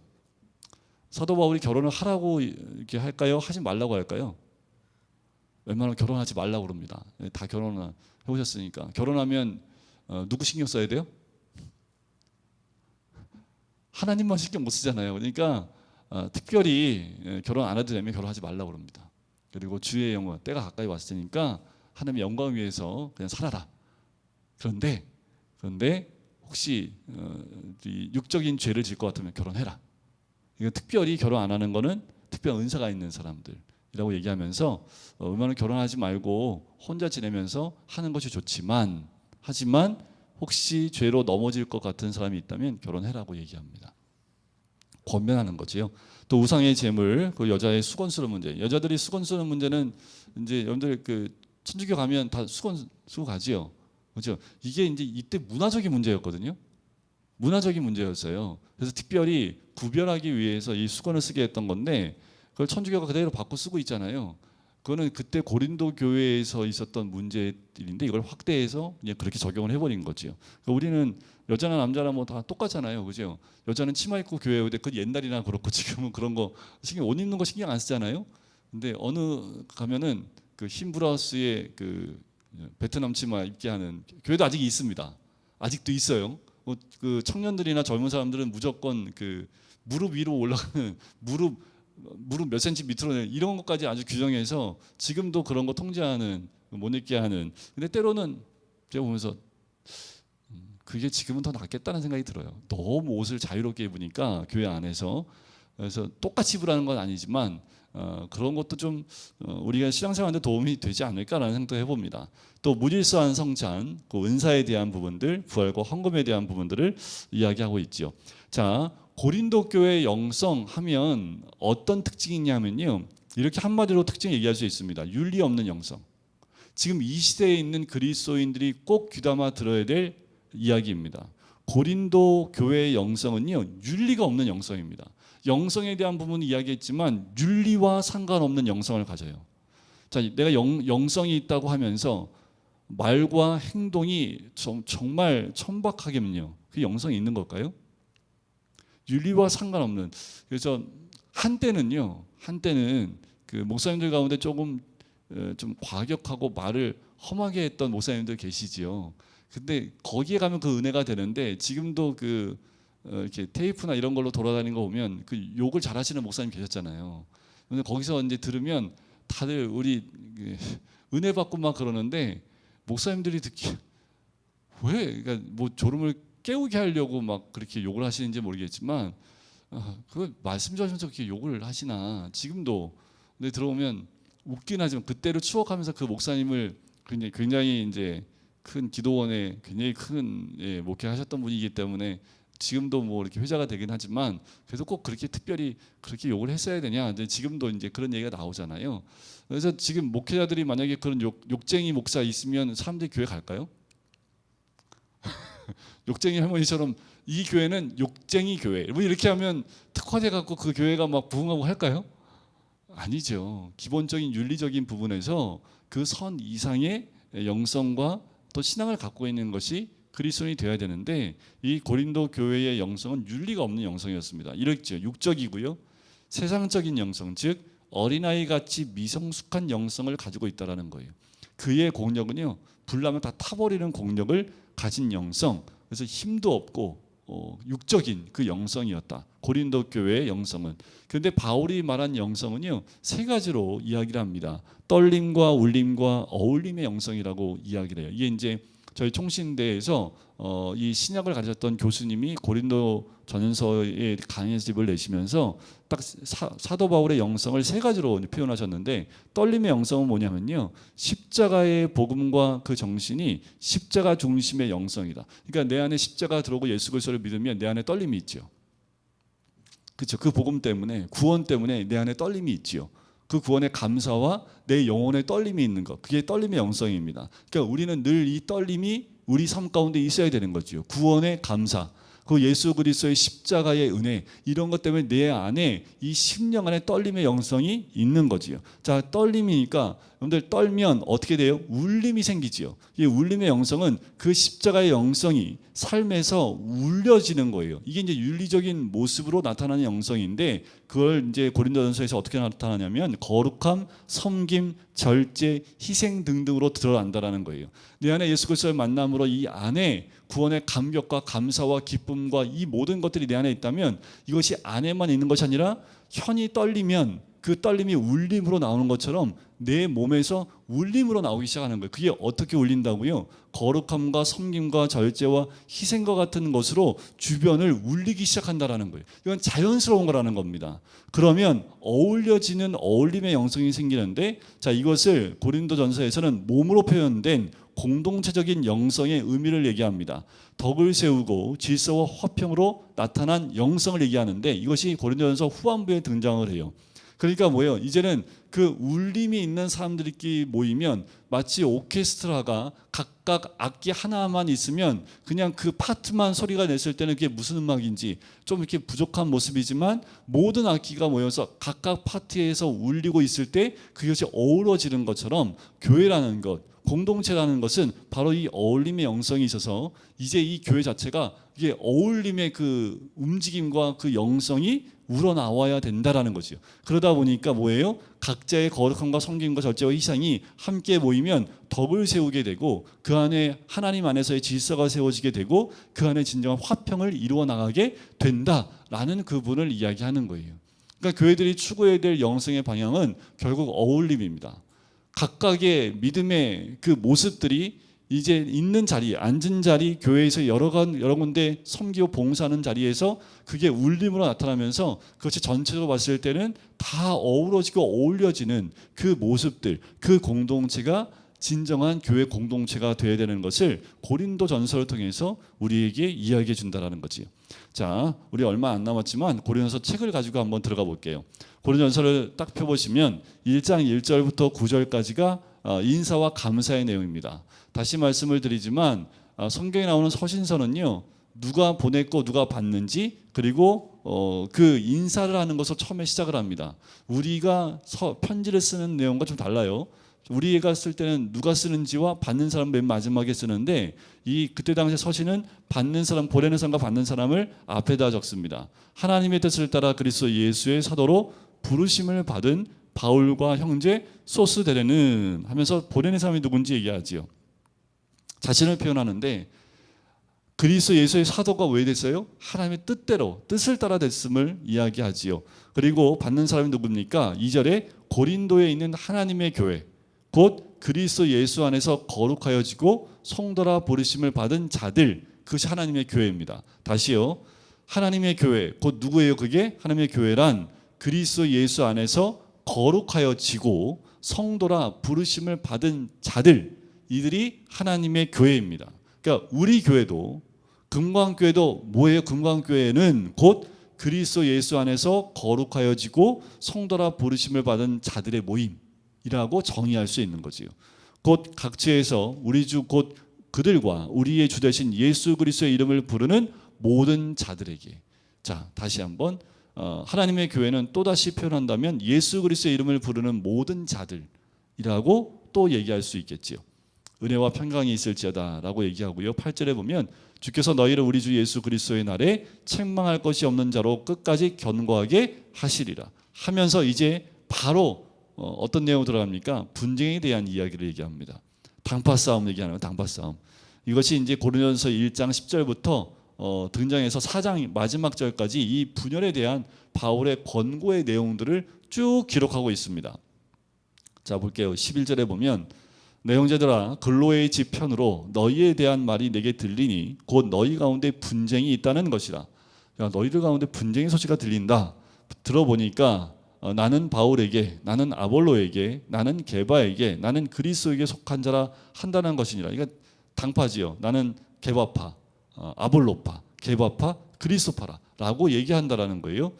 사도 바울이 결혼을 하라고 이렇게 할까요? 하지 말라고 할까요? 웬만하면 결혼하지 말라고 그럽니다. 다 결혼을 해보셨으니까. 결혼하면 누구 신경 써야 돼요? 하나님만 신경 못 쓰잖아요. 그러니까 특별히 결혼 안 해도 되면 결혼하지 말라고 그럽니다. 그리고 주의 영광, 때가 가까이 왔으니까 하나님의 영광 위해서 그냥 살아라. 그런데 혹시 육적인 죄를 질 것 같으면 결혼해라. 이거 특별히 결혼 안 하는 거는 특별한 은사가 있는 사람들이라고 얘기하면서 웬만하면 결혼하지 말고 혼자 지내면서 하는 것이 좋지만, 하지만 혹시 죄로 넘어질 것 같은 사람이 있다면 결혼해라고 얘기합니다. 권면하는 거지요. 또 우상의 재물, 그 여자의 수건 쓰는 문제. 여자들이 수건 쓰는 문제는 이제 여러분들 그 천주교 가면 다 수건 쓰고 가지요. 그렇죠? 이게 이제 이때 문화적인 문제였거든요. 문화적인 문제였어요. 그래서 특별히 구별하기 위해서 이 수건을 쓰게 했던 건데 그걸 천주교가 그대로 바꿔 쓰고 있잖아요. 그거는 그때 고린도 교회에서 있었던 문제들인데 이걸 확대해서 그냥 그렇게 적용을 해버린 거죠. 그러니까 우리는 여자나 남자나 뭐 다 똑같잖아요, 그죠? 여자는 치마 입고 교회 오는데 그 옛날이나 그렇고 지금은 그런 거 신경 옷 입는 거 신경 안 쓰잖아요. 근데 어느 가면은 그 흰 브라우스에 그 베트남 치마 입게 하는 교회도 아직 있습니다. 아직도 있어요. 그 청년들이나 젊은 사람들은 무조건 그 무릎 위로 올라가는 무릎 몇 센치 밑으로 내는 이런 것까지 아주 규정해서 지금도 그런 거 통제하는 못 입게 하는. 근데 때로는 제가 보면서 그게 지금은 더 낫겠다는 생각이 들어요. 너무 옷을 자유롭게 입으니까 교회 안에서. 그래서 똑같이 입으라는 건 아니지만 그런 것도 좀 우리가 신앙생활에 도움이 되지 않을까라는 생각도 해봅니다. 또 무질서한 성찬, 그 은사에 대한 부분들, 부활과 헌금에 대한 부분들을 이야기하고 있죠. 자, 고린도 교회 영성하면 어떤 특징이 있냐면요, 이렇게 한마디로 특징 얘기할 수 있습니다. 윤리 없는 영성. 지금 이 시대에 있는 그리스도인들이 꼭 귀담아 들어야 될 이야기입니다. 고린도 교회의 영성은요, 윤리가 없는 영성입니다. 영성에 대한 부분은 이야기했지만 윤리와 상관없는 영성을 가져요. 자, 내가 영성이 있다고 하면서 말과 행동이 정말 천박하게면요, 그 영성이 있는 걸까요? 윤리와 상관없는. 그래서 한때는 그 목사님들 가운데 조금 좀 과격하고 말을 험하게 했던 목사님들 계시지요. 근데 거기에 가면 그 은혜가 되는데 지금도 그 이렇게 테이프나 이런 걸로 돌아다니는 거 보면 그 욕을 잘하시는 목사님 계셨잖아요. 근데 거기서 이제 들으면 다들 우리 은혜 받고 막 그러는데 목사님들이 듣기 왜 그러니까 뭐 졸음을 깨우게 하려고 막 그렇게 욕을 하시는지 모르겠지만 그 말씀 전하면서 그렇게 욕을 하시나 지금도. 근데 들어오면 웃긴 하지만 그때를 추억하면서 그 목사님을 굉장히 이제 큰 기도원에 굉장히 큰 목회하셨던 분이기 때문에 지금도 뭐 이렇게 회자가 되긴 하지만 그래도 꼭 그렇게 특별히 그렇게 욕을 했어야 되냐. 이제 지금도 이제 그런 얘기가 나오잖아요. 그래서 지금 목회자들이 만약에 그런 욕쟁이 목사 있으면 사람들이 교회 갈까요? 욕쟁이 할머니처럼 이 교회는 욕쟁이 교회 뭐 이렇게 하면 특화돼 갖고 그 교회가 막 부흥하고 할까요? 아니죠. 기본적인 윤리적인 부분에서 그 선 이상의 영성과 또 신앙을 갖고 있는 것이 그리스도인이 되어야 되는데 이 고린도 교회의 영성은 윤리가 없는 영성이었습니다. 이랬죠. 육적이고요. 세상적인 영성, 즉 어린아이 같이 미성숙한 영성을 가지고 있다라는 거예요. 그의 공력은요, 불나면 다 타버리는 공력을 가진 영성. 그래서 힘도 없고 육적인 그 영성이었다. 고린도 교회의 영성은. 그런데 바울이 말한 영성은요, 세 가지로 이야기를 합니다. 떨림과 울림과 어울림의 영성이라고 이야기를 해요. 이게 이제 저희 총신대에서 이 신약을 가르쳤던 교수님이 고린도 전서의 강해집을 내시면서 딱 사도 바울의 영성을 세 가지로 표현하셨는데, 떨림의 영성은 뭐냐면요, 십자가의 복음과 그 정신이 십자가 중심의 영성이다. 그러니까 내 안에 십자가 들어오고 예수 그리스도를 믿으면 내 안에 떨림이 있죠. 그렇죠. 그 복음 때문에, 구원 때문에 내 안에 떨림이 있지요. 그 구원의 감사와 내 영혼의 떨림이 있는 것, 그게 떨림의 영성입니다. 그러니까 우리는 늘 이 떨림이 우리 삶 가운데 있어야 되는 거죠. 구원의 감사, 그 예수 그리스도의 십자가의 은혜, 이런 것 때문에 내 안에 이 심령 안에 떨림의 영성이 있는 거지요. 자, 떨림이니까 여러분들 떨면 어떻게 돼요? 울림이 생기지요. 이 울림의 영성은 그 십자가의 영성이 삶에서 울려지는 거예요. 이게 이제 윤리적인 모습으로 나타나는 영성인데, 그걸 이제 고린도전서에서 어떻게 나타나냐면 거룩함, 섬김, 절제, 희생 등등으로 드러난다라는 거예요. 내 안에 예수 그리스도의 만남으로 이 안에 구원의 감격과 감사와 기쁨과 이 모든 것들이 내 안에 있다면, 이것이 안에만 있는 것이 아니라 혀이 떨리면 그 떨림이 울림으로 나오는 것처럼 내 몸에서 울림으로 나오기 시작하는 거예요. 그게 어떻게 울린다고요? 거룩함과 섬김과 절제와 희생과 같은 것으로 주변을 울리기 시작한다라는 거예요. 이건 자연스러운 거라는 겁니다. 그러면 어울려지는 어울림의 영성이 생기는데, 자, 이것을 고린도전서에서는 몸으로 표현된 공동체적인 영성의 의미를 얘기합니다. 덕을 세우고 질서와 화평으로 나타난 영성을 얘기하는데, 이것이 고린도전서 후반부에 등장을 해요. 그러니까 뭐예요? 이제는 그 울림이 있는 사람들끼리 모이면 마치 오케스트라가 각각 악기 하나만 있으면 그냥 그 파트만 소리가 냈을 때는 그게 무슨 음악인지 좀 이렇게 부족한 모습이지만 모든 악기가 모여서 각각 파트에서 울리고 있을 때 그것이 어우러지는 것처럼 교회라는 것, 공동체라는 것은 바로 이 어울림의 영성이 있어서 이제 이 교회 자체가 이게 어울림의 그 움직임과 그 영성이 우러나와야 된다라는 거죠. 그러다 보니까 뭐예요? 각자의 거룩함과 섬김과 절제와 희생이 함께 모이면 덕을 세우게 되고 그 안에 하나님 안에서의 질서가 세워지게 되고 그 안에 진정한 화평을 이루어 나가게 된다라는 그분을 이야기하는 거예요. 그러니까 교회들이 추구해야 될 영성의 방향은 결국 어울림입니다. 각각의 믿음의 그 모습들이 이제 있는 자리, 앉은 자리, 교회에서 여러 군데 섬기고 봉사하는 자리에서 그게 울림으로 나타나면서 그것이 전체적으로 봤을 때는 다 어우러지고 어울려지는 그 모습들, 그 공동체가 진정한 교회 공동체가 되어야 되는 것을 고린도 전서를 통해서 우리에게 이야기해 준다라는 거지. 자, 우리 얼마 안 남았지만 고린도서 책을 가지고 한번 들어가 볼게요. 고린도전서를 딱 펴보시면 1장 1절부터 9절까지가 인사와 감사의 내용입니다. 다시 말씀을 드리지만 성경에 나오는 서신서는요, 누가 보냈고 누가 받는지 그리고 그 인사를 하는 것을 처음에 시작을 합니다. 우리가 편지를 쓰는 내용과 좀 달라요. 우리가 쓸 때는 누가 쓰는지와 받는 사람 맨 마지막에 쓰는데 그때 당시 서신은 받는 사람, 보내는 사람과 받는 사람을 앞에다 적습니다. 하나님의 뜻을 따라 그리스도 예수의 사도로 부르심을 받은 바울과 형제 소스데레는 하면서 보내는 사람이 누군지 얘기하지요. 자신을 표현하는데 그리스도 예수의 사도가 왜 됐어요? 하나님의 뜻대로 뜻을 따라 됐음을 이야기하지요. 그리고 받는 사람이 누굽니까? 2절에 고린도에 있는 하나님의 교회 곧 그리스도 예수 안에서 거룩하여지고 성도라 부르심을 받은 자들, 그것이 하나님의 교회입니다. 다시요. 하나님의 교회 곧 누구예요? 그게 하나님의 교회란 그리스도 예수 안에서 거룩하여지고 성도라 부르심을 받은 자들, 이들이 하나님의 교회입니다. 그러니까 우리 교회도 금광교회도 뭐예요? 금광교회는 곧 그리스도 예수 안에서 거룩하여지고 성도라 부르심을 받은 자들의 모임이라고 정의할 수 있는 거지요. 곧 각지에서 우리 주 곧 그들과 우리의 주 되신 예수 그리스도의 이름을 부르는 모든 자들에게. 자, 다시 한번 하나님의 교회는 또다시 표현한다면 예수 그리스도의 이름을 부르는 모든 자들이라고 또 얘기할 수 있겠지요. 은혜와 평강이 있을지어다 라고 얘기하고요. 8절에 보면 주께서 너희를 우리 주 예수 그리스도의 날에 책망할 것이 없는 자로 끝까지 견고하게 하시리라 하면서 이제 바로 어떤 내용으로 들어갑니까? 분쟁에 대한 이야기를 얘기합니다. 당파 싸움 얘기하는 거예요. 당파 싸움. 이것이 이제 고린도전서 1장 10절부터 등장해서 4장 마지막 절까지 이 분열에 대한 바울의 권고의 내용들을 쭉 기록하고 있습니다. 자, 볼게요. 11절에 보면 내 형제들아 근로의 집 편으로 너희에 대한 말이 내게 들리니 곧 너희 가운데 분쟁이 있다는 것이라. 야, 너희들 가운데 분쟁의 소식이 들린다. 들어보니까 나는 바울에게, 나는 아볼로에게, 나는 게바에게, 나는 그리스도에게 속한 자라 한다는 것이니라. 이거 당파지요. 나는 게바파, 아볼로파, 게바파, 그리스도파라 라고 얘기한다라는 거예요.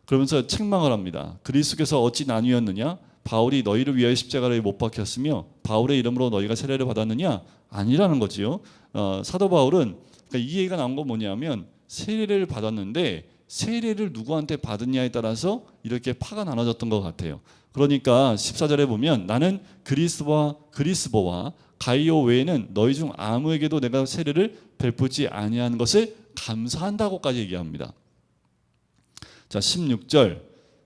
그러면서 책망을 합니다. 그리스도께서 어찌 나뉘었느냐? 바울이 너희를 위하여 십자가에 못 박혔으며 바울의 이름으로 너희가 세례를 받았느냐? 아니라는 거지요. 사도 바울은 그러니까 이 얘기가 나온 건 뭐냐면 세례를 받았는데 세례를 누구한테 받았냐에 따라서 이렇게 파가 나눠졌던 것 같아요. 그러니까 14절에 보면 나는 그리스보와 가이오 외에는 너희 중 아무에게도 내가 세례를 베풀지 아니한 것을 감사한다고까지 얘기합니다. 자, 16절.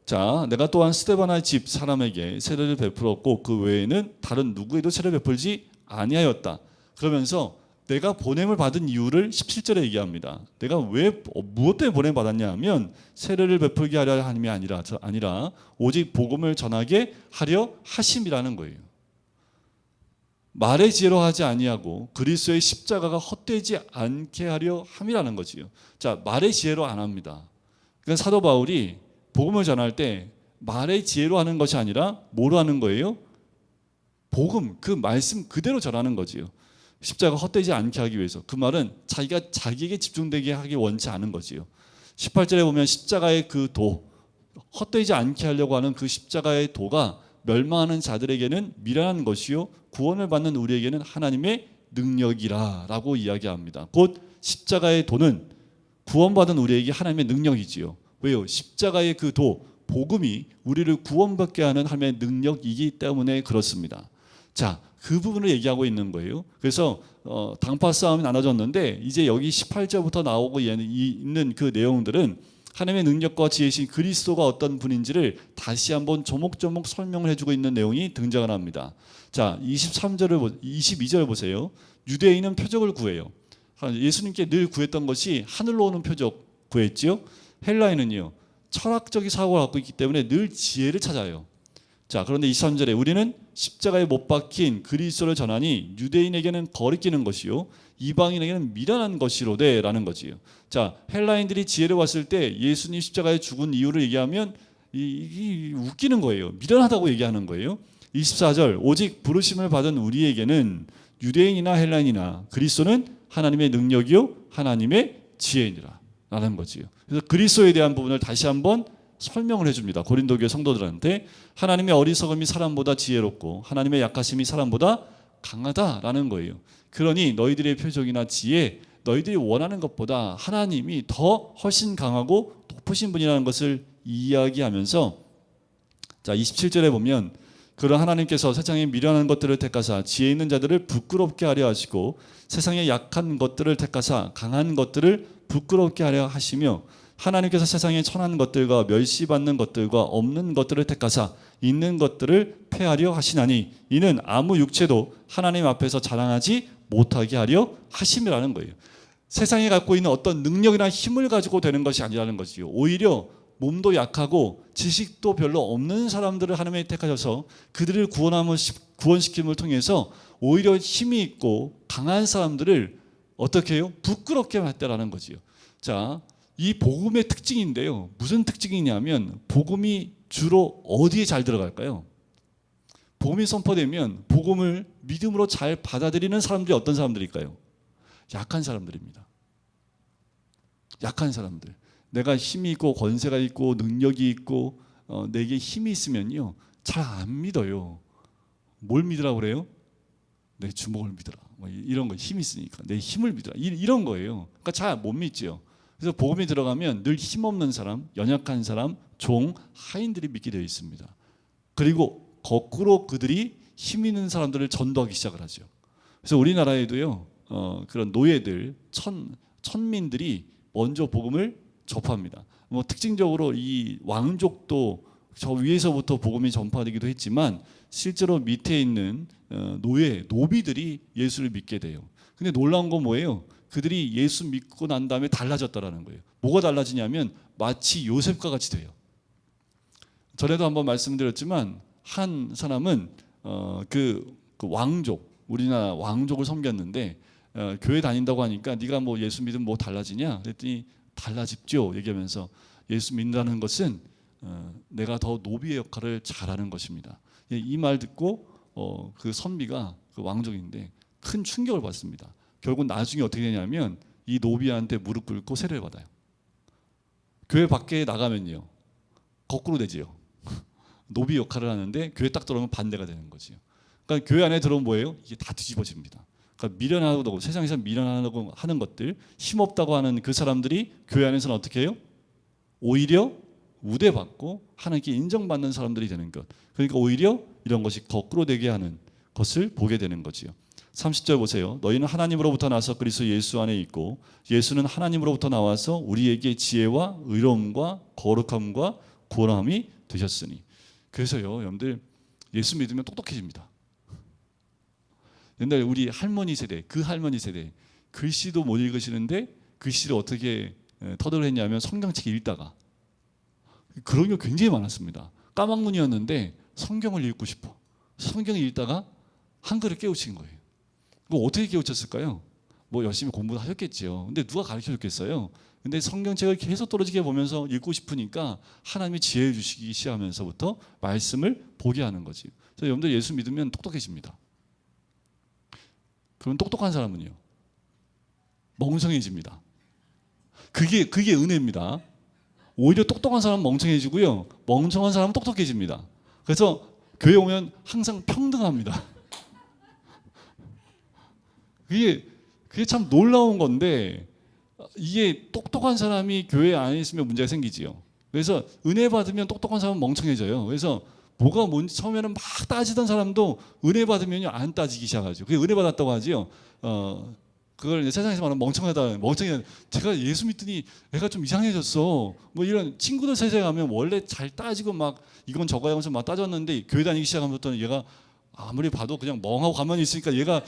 자, 내가 또한 스데반의 집 사람에게 세례를 베풀었고 그 외에는 다른 누구에도 세례를 베풀지 아니하였다. 그러면서 내가 보냄을 받은 이유를 17절에 얘기합니다. 내가 왜 무엇 때문에 보냄을 받았냐 하면 세례를 베풀게 하려 함이 아니라 오직 복음을 전하게 하려 하심이라는 거예요. 말의 지혜로 하지 아니하고 그리스도의 십자가가 헛되지 않게 하려 함이라는 거지요. 자, 말의 지혜로 안 합니다. 그러니까 사도 바울이 복음을 전할 때 말의 지혜로 하는 것이 아니라 뭐로 하는 거예요? 복음, 그 말씀 그대로 전하는 거지요. 십자가 헛되지 않게 하기 위해서. 그 말은 자기가 자기에게 집중되게 하기 원치 않은 거지요. 18절에 보면 십자가의 그 도, 헛되지 않게 하려고 하는 그 십자가의 도가 멸망하는 자들에게는 미련한 것이요 구원을 받는 우리에게는 하나님의 능력이라라고 이야기합니다. 곧 십자가의 도는 구원받은 우리에게 하나님의 능력이지요. 왜요? 십자가의 그 도, 복음이 우리를 구원받게 하는 하나님의 능력이기 때문에 그렇습니다. 자, 그 부분을 얘기하고 있는 거예요. 그래서 당파 싸움이 나눠졌는데 이제 여기 18절부터 나오고 있는 그 내용들은 하나님의 능력과 지혜신 그리스도가 어떤 분인지를 다시 한번 조목조목 설명을 해주고 있는 내용이 등장을 합니다. 자, 22절 보세요. 유대인은 표적을 구해요. 예수님께 늘 구했던 것이 하늘로 오는 표적 구했지요. 헬라인은요, 철학적인 사고를 갖고 있기 때문에 늘 지혜를 찾아요. 자, 그런데 23절에 우리는 십자가에 못 박힌 그리스도를 전하니 유대인에게는 거리끼는 것이요 이방인에게는 미련한 것이로되 라는 거지요. 자, 헬라인들이 지혜를 봤을 때 예수님 십자가에 죽은 이유를 얘기하면 이 웃기는 거예요. 미련하다고 얘기하는 거예요. 24절 오직 부르심을 받은 우리에게는 유대인이나 헬라인이나 그리스도는 하나님의 능력이요 하나님의 지혜니라 라는 거지요. 그래서 그리스도에 대한 부분을 다시 한번 설명을 해줍니다. 고린도 교회 성도들한테 하나님의 어리석음이 사람보다 지혜롭고 하나님의 약하심이 사람보다 강하다라는 거예요. 그러니 너희들의 표적이나 지혜, 너희들이 원하는 것보다 하나님이 더 훨씬 강하고 높으신 분이라는 것을 이야기하면서 자 27절에 보면 그런 하나님께서 세상에 미련한 것들을 택하사 지혜 있는 자들을 부끄럽게 하려 하시고 세상에 약한 것들을 택하사 강한 것들을 부끄럽게 하려 하시며 하나님께서 세상에 천한 것들과 멸시받는 것들과 없는 것들을 택하사 있는 것들을 폐하려 하시나니 이는 아무 육체도 하나님 앞에서 자랑하지 못하게 하려 하심이라는 거예요. 세상에 갖고 있는 어떤 능력이나 힘을 가지고 되는 것이 아니라는 것이요. 오히려 몸도 약하고 지식도 별로 없는 사람들을 하나님이 택하셔서 그들을 구원시킴을 통해서 오히려 힘이 있고 강한 사람들을 어떻게 해요? 부끄럽게 했다라는 거지요. 자, 이 복음의 특징인데요. 무슨 특징이냐면 복음이 주로 어디에 잘 들어갈까요? 복음이 선포되면 복음을 믿음으로 잘 받아들이는 사람들이 어떤 사람들일까요? 약한 사람들입니다. 약한 사람들. 내가 힘이 있고 권세가 있고 능력이 있고 내게 힘이 있으면요 잘 안 믿어요. 뭘 믿으라고 그래요? 내 주먹을 믿어라. 뭐 이런 거 힘이 있으니까 내 힘을 믿어라. 이런 거예요. 그러니까 잘 못 믿지요. 그래서 복음이 들어가면 늘 힘없는 사람, 연약한 사람, 종, 하인들이 믿게 되어 있습니다. 그리고 거꾸로 그들이 힘 있는 사람들을 전도하기 시작을 하죠. 그래서 우리나라에도요 그런 노예들, 천민들이 먼저 복음을 접합니다. 뭐 특징적으로 이 왕족도 저 위에서부터 복음이 전파되기도 했지만 실제로 밑에 있는 노비들이 예수를 믿게 돼요. 근데 놀라운 건 뭐예요? 그들이 예수 믿고 난 다음에 달라졌다라는 거예요. 뭐가 달라지냐면 마치 요셉과 같이 돼요. 전에도 한번 말씀드렸지만 한 사람은 그 왕족, 우리나라 왕족을 섬겼는데 교회 다닌다고 하니까 네가 뭐 예수 믿으면 뭐 달라지냐? 그랬더니 달라집죠. 얘기하면서 예수 믿는다는 것은 내가 더 노비의 역할을 잘하는 것입니다. 이 말 듣고 그 선비가 그 왕족인데 큰 충격을 받습니다. 결국 나중에 어떻게 되냐면 이 노비한테 무릎 꿇고 세례를 받아요. 교회 밖에 나가면요 거꾸로 되지요. 노비 역할을 하는데 교회 딱 들어오면 반대가 되는 거지요. 그러니까 교회 안에 들어오면 뭐예요? 이게 다 뒤집어집니다. 그러니까 미련하고 세상에서 미련하고 하는 것들, 힘없다고 하는 그 사람들이 교회 안에서는 어떻게 해요? 오히려 우대받고 하나님께 인정받는 사람들이 되는 것. 그러니까 오히려 이런 것이 거꾸로 되게 하는 것을 보게 되는 거지요. 30절 보세요. 너희는 하나님으로부터 나서 그리스도 예수 안에 있고 예수는 하나님으로부터 나와서 우리에게 지혜와 의로움과 거룩함과 구원함이 되셨으니. 그래서요, 여러분들 예수 믿으면 똑똑해집니다. 옛날에 우리 할머니 세대, 그 할머니 세대 글씨도 못 읽으시는데 글씨를 어떻게 터득을 했냐면 성경책 읽다가 그런 게 굉장히 많았습니다. 까막눈이었는데 성경을 읽고 싶어. 성경을 읽다가 한글을 깨우친 거예요. 그거 어떻게 깨우쳤을까요? 뭐 열심히 공부를 하셨겠지요. 근데 누가 가르쳐 줬겠어요? 근데 성경책을 계속 떨어지게 보면서 읽고 싶으니까 하나님이 지혜 주시기 시작하면서부터 말씀을 보게 하는 거지. 그래서 여러분들 예수 믿으면 똑똑해집니다. 그럼 똑똑한 사람은요 멍청해집니다. 그게 은혜입니다. 오히려 똑똑한 사람은 멍청해지고요. 멍청한 사람은 똑똑해집니다. 그래서 교회 오면 항상 평등합니다. 그게 참 놀라운 건데 이게 똑똑한 사람이 교회 안에 있으면 문제가 생기지요. 그래서 은혜 받으면 똑똑한 사람은 멍청해져요. 그래서 뭐가 뭔지 처음에는 막 따지던 사람도 은혜 받으면요 안 따지기 시작하죠. 그게 은혜 받았다고 하지요. 그걸 이제 세상에서 말하면 멍청하다. 제가 예수 믿더니 애가 좀 이상해졌어. 뭐 이런 친구들 세상에 가면 원래 잘 따지고 막 이건 저거 하면서 막 따졌는데 교회 다니기 시작하면부터는 얘가 아무리 봐도 그냥 멍하고 가만히 있으니까 얘가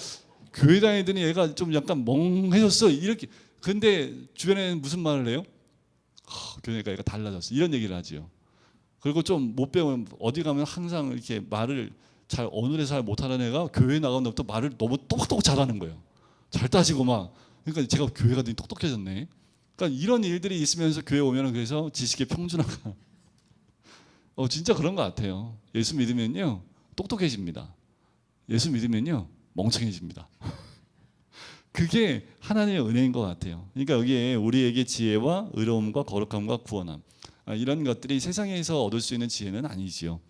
교회 다니더니 얘가 좀 약간 멍해졌어. 이렇게. 근데 주변에는 무슨 말을 해요? 교회가 얘가 달라졌어. 이런 얘기를 하지요. 그리고 좀 못 배우면 어디 가면 항상 이렇게 말을 잘 어느새 잘 못하는 애가 교회 나가면 부터 말을 너무 똑똑똑 잘하는 거예요. 잘 따지고 막. 그러니까 제가 교회가 되게 똑똑해졌네. 그러니까 이런 일들이 있으면서 교회 오면은 그래서 지식의 평준화가 진짜 그런 것 같아요. 예수 믿으면요 똑똑해집니다. 예수 믿으면요 멍청해집니다. 그게 하나님의 은혜인 것 같아요. 그러니까 여기에 우리에게 지혜와 의로움과 거룩함과 구원함 이런 것들이 세상에서 얻을 수 있는 지혜는 아니지요.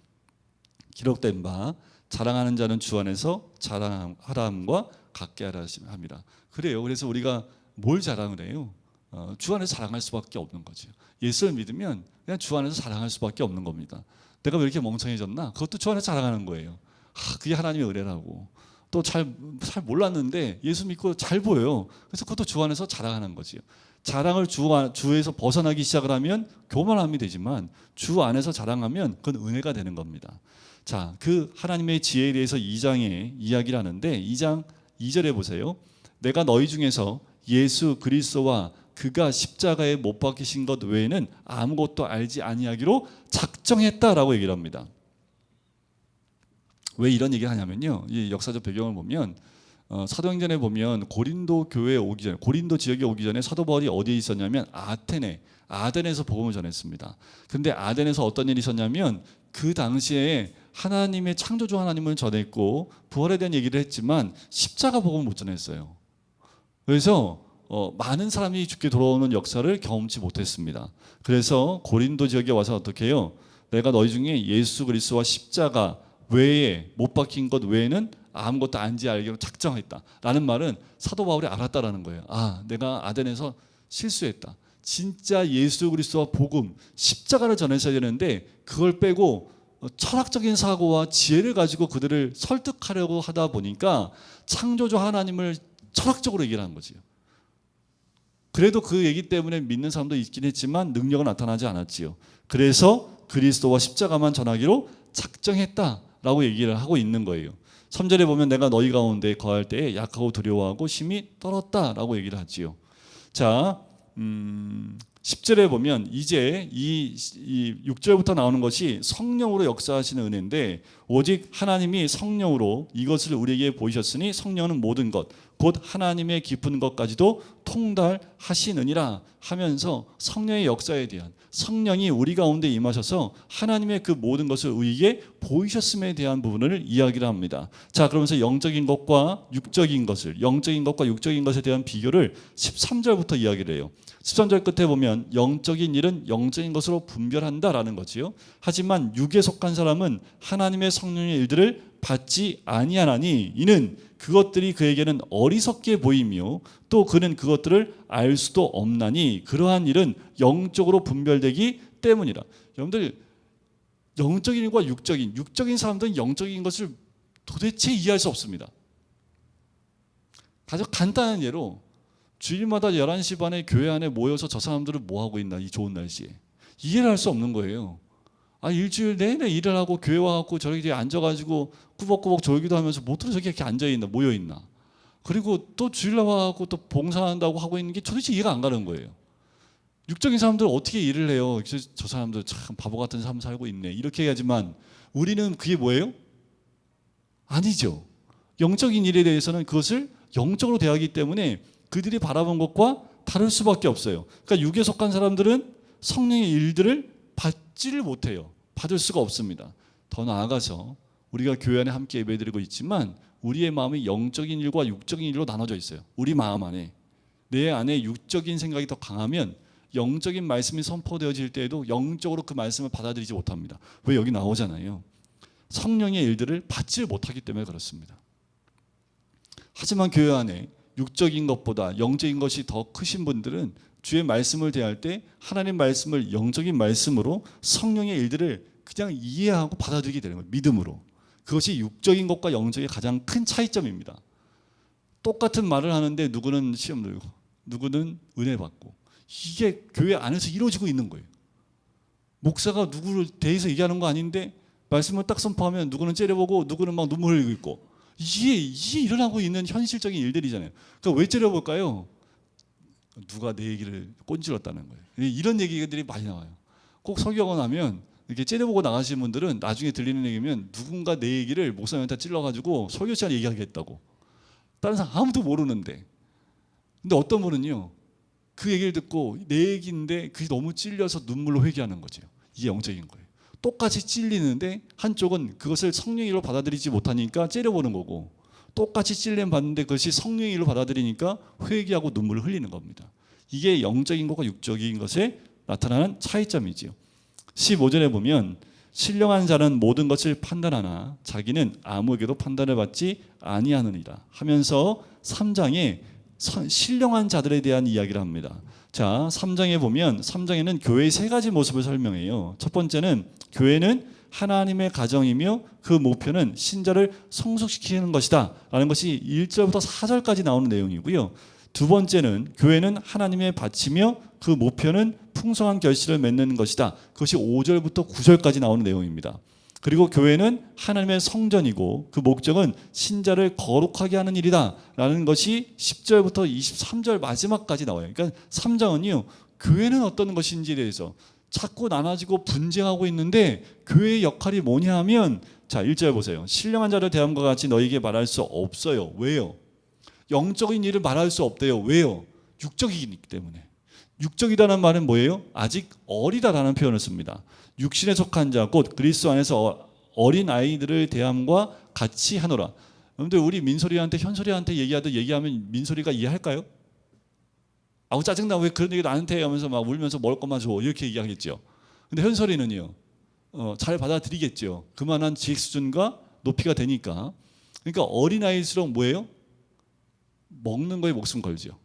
기록된 바 자랑하는 자는 주 안에서 자랑하람과 같게 하라 합니다. 그래요. 그래서 우리가 뭘 자랑을 해요? 주 안에서 자랑할 수밖에 없는 거죠. 예수를 믿으면 그냥 주 안에서 자랑할 수밖에 없는 겁니다. 내가 왜 이렇게 멍청해졌나? 그것도 주 안에서 자랑하는 거예요. 그게 하나님의 은혜라고. 또 잘 몰랐는데 예수 믿고 잘 보여요. 그래서 그것도 주 안에서 자랑하는 거지요. 자랑을 주에서 벗어나기 시작을 하면 교만함이 되지만 주 안에서 자랑하면 그건 은혜가 되는 겁니다. 자, 그 하나님의 지혜에 대해서 2장에 이야기를 하는데 2장 2절에 보세요. 내가 너희 중에서 예수 그리스도와 그가 십자가에 못 박히신 것 외에는 아무것도 알지 아니하기로 작정했다라고 얘기를 합니다. 왜 이런 얘기를 하냐면요. 이 역사적 배경을 보면 사도행전에 보면 고린도 교회에 오기 전에 고린도 지역에 오기 전에 사도 바울이 어디에 있었냐면 아덴에서 복음을 전했습니다. 근데 아덴에서 어떤 일이 있었냐면 그 당시에 하나님의 창조주 하나님을 전했고 부활에 대한 얘기를 했지만 십자가 복음을 못 전했어요. 그래서 많은 사람이 죽게 돌아오는 역사를 경험치 못했습니다. 그래서 고린도 지역에 와서 어떻게 해요? 내가 너희 중에 예수 그리스도와 십자가 외에 못 박힌 것 외에는 아무것도 안지 알기로 작정했다라는 말은 사도 바울이 알았다라는 거예요. 내가 아덴에서 실수했다. 진짜 예수 그리스도와 복음 십자가를 전했어야 되는데 그걸 빼고 철학적인 사고와 지혜를 가지고 그들을 설득하려고 하다 보니까 창조주 하나님을 철학적으로 얘기를 하는 거지요. 그래도 그 얘기 때문에 믿는 사람도 있긴 했지만 능력은 나타나지 않았지요. 그래서 그리스도와 십자가만 전하기로 작정했다라고 얘기를 하고 있는 거예요. 3절에 보면 내가 너희 가운데 거할 때에 약하고 두려워하고 심히 떨었다라고 얘기를 하지요. 자, 10절에 보면 이제 이 6절부터 나오는 것이 성령으로 역사하시는 은혜인데 오직 하나님이 성령으로 이것을 우리에게 보이셨으니 성령은 모든 것 곧 하나님의 깊은 것까지도 통달하시느니라 하면서 성령의 역사에 대한 성령이 우리 가운데 임하셔서 하나님의 그 모든 것을 우리에게 보이셨음에 대한 부분을 이야기를 합니다. 자, 그러면서 영적인 것과 육적인 것을 영적인 것과 육적인 것에 대한 비교를 13절부터 이야기를 해요. 13절 끝에 보면 영적인 일은 영적인 것으로 분별한다라는 거지요. 하지만 육에 속한 사람은 하나님의 성령의 일들을 받지 아니하나니 이는 그것들이 그에게는 어리석게 보이며 또 그는 그것들을 알 수도 없나니 그러한 일은 영적으로 분별되기 때문이라. 여러분들 영적인 일과 육적인 사람들은 영적인 것을 도대체 이해할 수 없습니다. 가장 간단한 예로 주일마다 11시 반에 교회 안에 모여서 저 사람들은 뭐 하고 있나 이 좋은 날씨에 이해를 할 수 없는 거예요. 일주일 내내 일을 하고 교회 와갖고 저렇게 앉아가지고 꾸벅꾸벅 졸기도 하면서 뭐들 저렇게 이렇게 앉아있나 모여있나. 그리고 또 주일 와갖고 또 봉사한다고 하고 있는 게 도대체 이해가 안 가는 거예요. 육적인 사람들은 어떻게 일을 해요? 저 사람들 참 바보 같은 삶 살고 있네 이렇게 해야지만 우리는 그게 뭐예요? 아니죠. 영적인 일에 대해서는 그것을 영적으로 대하기 때문에 그들이 바라본 것과 다를 수밖에 없어요. 그러니까 육에 속한 사람들은 성령의 일들을 받지를 못해요. 받을 수가 없습니다. 더 나아가서 우리가 교회 안에 함께 예배드리고 있지만 우리의 마음이 영적인 일과 육적인 일로 나눠져 있어요. 우리 마음 안에 내 안에 육적인 생각이 더 강하면 영적인 말씀이 선포되어질 때에도 영적으로 그 말씀을 받아들이지 못합니다. 왜? 여기 나오잖아요. 성령의 일들을 받지 못하기 때문에 그렇습니다. 하지만 교회 안에 육적인 것보다 영적인 것이 더 크신 분들은 주의 말씀을 대할 때 하나님 말씀을 영적인 말씀으로 성령의 일들을 그냥 이해하고 받아들이게 되는 거예요. 믿음으로. 그것이 육적인 것과 영적의 가장 큰 차이점입니다. 똑같은 말을 하는데 누구는 시험 들고 누구는 은혜 받고, 이게 교회 안에서 이루어지고 있는 거예요. 목사가 누구를 대해서 얘기하는 거 아닌데 말씀을 딱 선포하면 누구는 째려보고 누구는 막 눈물 흘리고 있고, 이게 일어나고 있는 현실적인 일들이잖아요. 그러니까 왜 째려볼까요? 누가 내 얘기를 꼰질렀다는 거예요. 이런 얘기들이 많이 나와요. 꼭 설교하고 나면 이렇게 째려보고 나가시는 분들은 나중에 들리는 얘기면 누군가 내 얘기를 목사님한테 찔러가지고 설교 시간에 얘기하겠다고. 다른 사람 아무도 모르는데. 근데 어떤 분은요, 그 얘기를 듣고 내 얘기인데 그게 너무 찔려서 눈물로 회개하는 거죠. 이게 영적인 거예요. 똑같이 찔리는데 한쪽은 그것을 성령의 일로 받아들이지 못하니까 째려보는 거고, 똑같이 찔림 받는데 그것이 성령의 일로 받아들이니까 회개하고 눈물을 흘리는 겁니다. 이게 영적인 것과 육적인 것에 나타나는 차이점이지요. 15절에 보면 신령한 자는 모든 것을 판단하나 자기는 아무에게도 판단을 받지 아니하느니라 하면서 3장에 신령한 자들에 대한 이야기를 합니다. 자, 3장에 보면 3장에는 교회의 세 가지 모습을 설명해요. 첫 번째는 교회는 하나님의 가정이며 그 목표는 신자를 성숙시키는 것이다 라는 것이 1절부터 4절까지 나오는 내용이고요. 두 번째는 교회는 하나님의 밭이며 그 목표는 풍성한 결실을 맺는 것이다. 그것이 5절부터 9절까지 나오는 내용입니다. 그리고 교회는 하나님의 성전이고 그 목적은 신자를 거룩하게 하는 일이다 라는 것이 10절부터 23절 마지막까지 나와요. 그러니까 3장은요, 교회는 어떤 것인지에 대해서 자꾸 나눠지고 분쟁하고 있는데 교회의 역할이 뭐냐 하면, 자 1절 보세요. 신령한 자를 대함과 같이 너희에게 말할 수 없어요. 왜요? 영적인 일을 말할 수 없대요. 왜요? 육적이기 때문에. 육적이라는 말은 뭐예요? 아직 어리다라는 표현을 씁니다. 육신에 속한 자, 곧 그리스도 안에서 어린 아이들을 대함과 같이 하노라. 여러분들 우리 민소리한테 현소리한테 얘기하면 민소리가 이해할까요? 아우 짜증나, 왜 그런 얘기 나한테 하면서 막 울면서 먹을 것만 줘 이렇게 얘기하겠죠. 근데 현소리는요, 잘 받아들이겠죠. 그만한 지식 수준과 높이가 되니까. 그러니까 어린아이일수록 뭐예요? 먹는 거에 목숨 걸죠.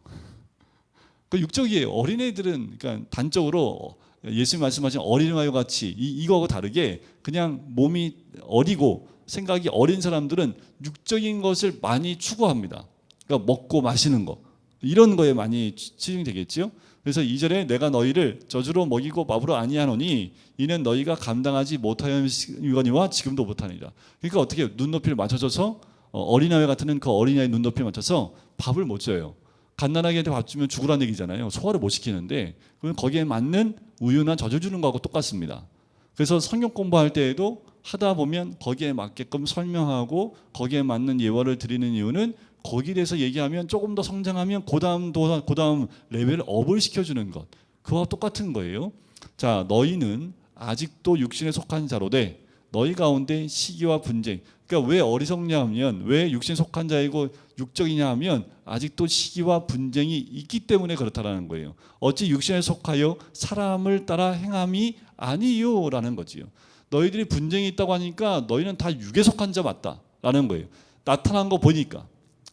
그 육적이에요. 어린애들은 그러니까 단적으로 예수님 말씀하신 어린아이와 같이 이거하고 다르게 그냥 몸이 어리고 생각이 어린 사람들은 육적인 것을 많이 추구합니다. 그러니까 먹고 마시는 거, 이런 거에 많이 치중이 되겠죠. 그래서 2절에 내가 너희를 저주로 먹이고 밥으로 아니하노니 이는 너희가 감당하지 못하였거니와 지금도 못하니라. 그러니까 어떻게 눈높이를 맞춰줘서 어린아이 같은 그 어린아이 눈높이에 맞춰서 밥을 못 줘요. 갓난아기한테 밥 주면 죽으라는 얘기잖아요. 소화를 못 시키는데, 그러면 거기에 맞는 우유나 젖을 주는 거하고 똑같습니다. 그래서 성경 공부할 때에도 하다 보면 거기에 맞게끔 설명하고 거기에 맞는 예화를 드리는 이유는 거기에 대해서 얘기하면 조금 더 성장하면 그 다음 레벨을 업을 시켜주는 것, 그와 똑같은 거예요. 자, 너희는 아직도 육신에 속한 자로되 너희 가운데 시기와 분쟁. 그러니까 왜 어리석냐 하면, 왜 육신에 속한 자이고 육적이냐 하면 아직도 시기와 분쟁이 있기 때문에 그렇다라는 거예요. 어찌 육신에 속하여 사람을 따라 행함이 아니요라는 거지요. 너희들이 분쟁이 있다고 하니까 너희는 다 육에 속한 자 맞다라는 거예요. 나타난 거 보니까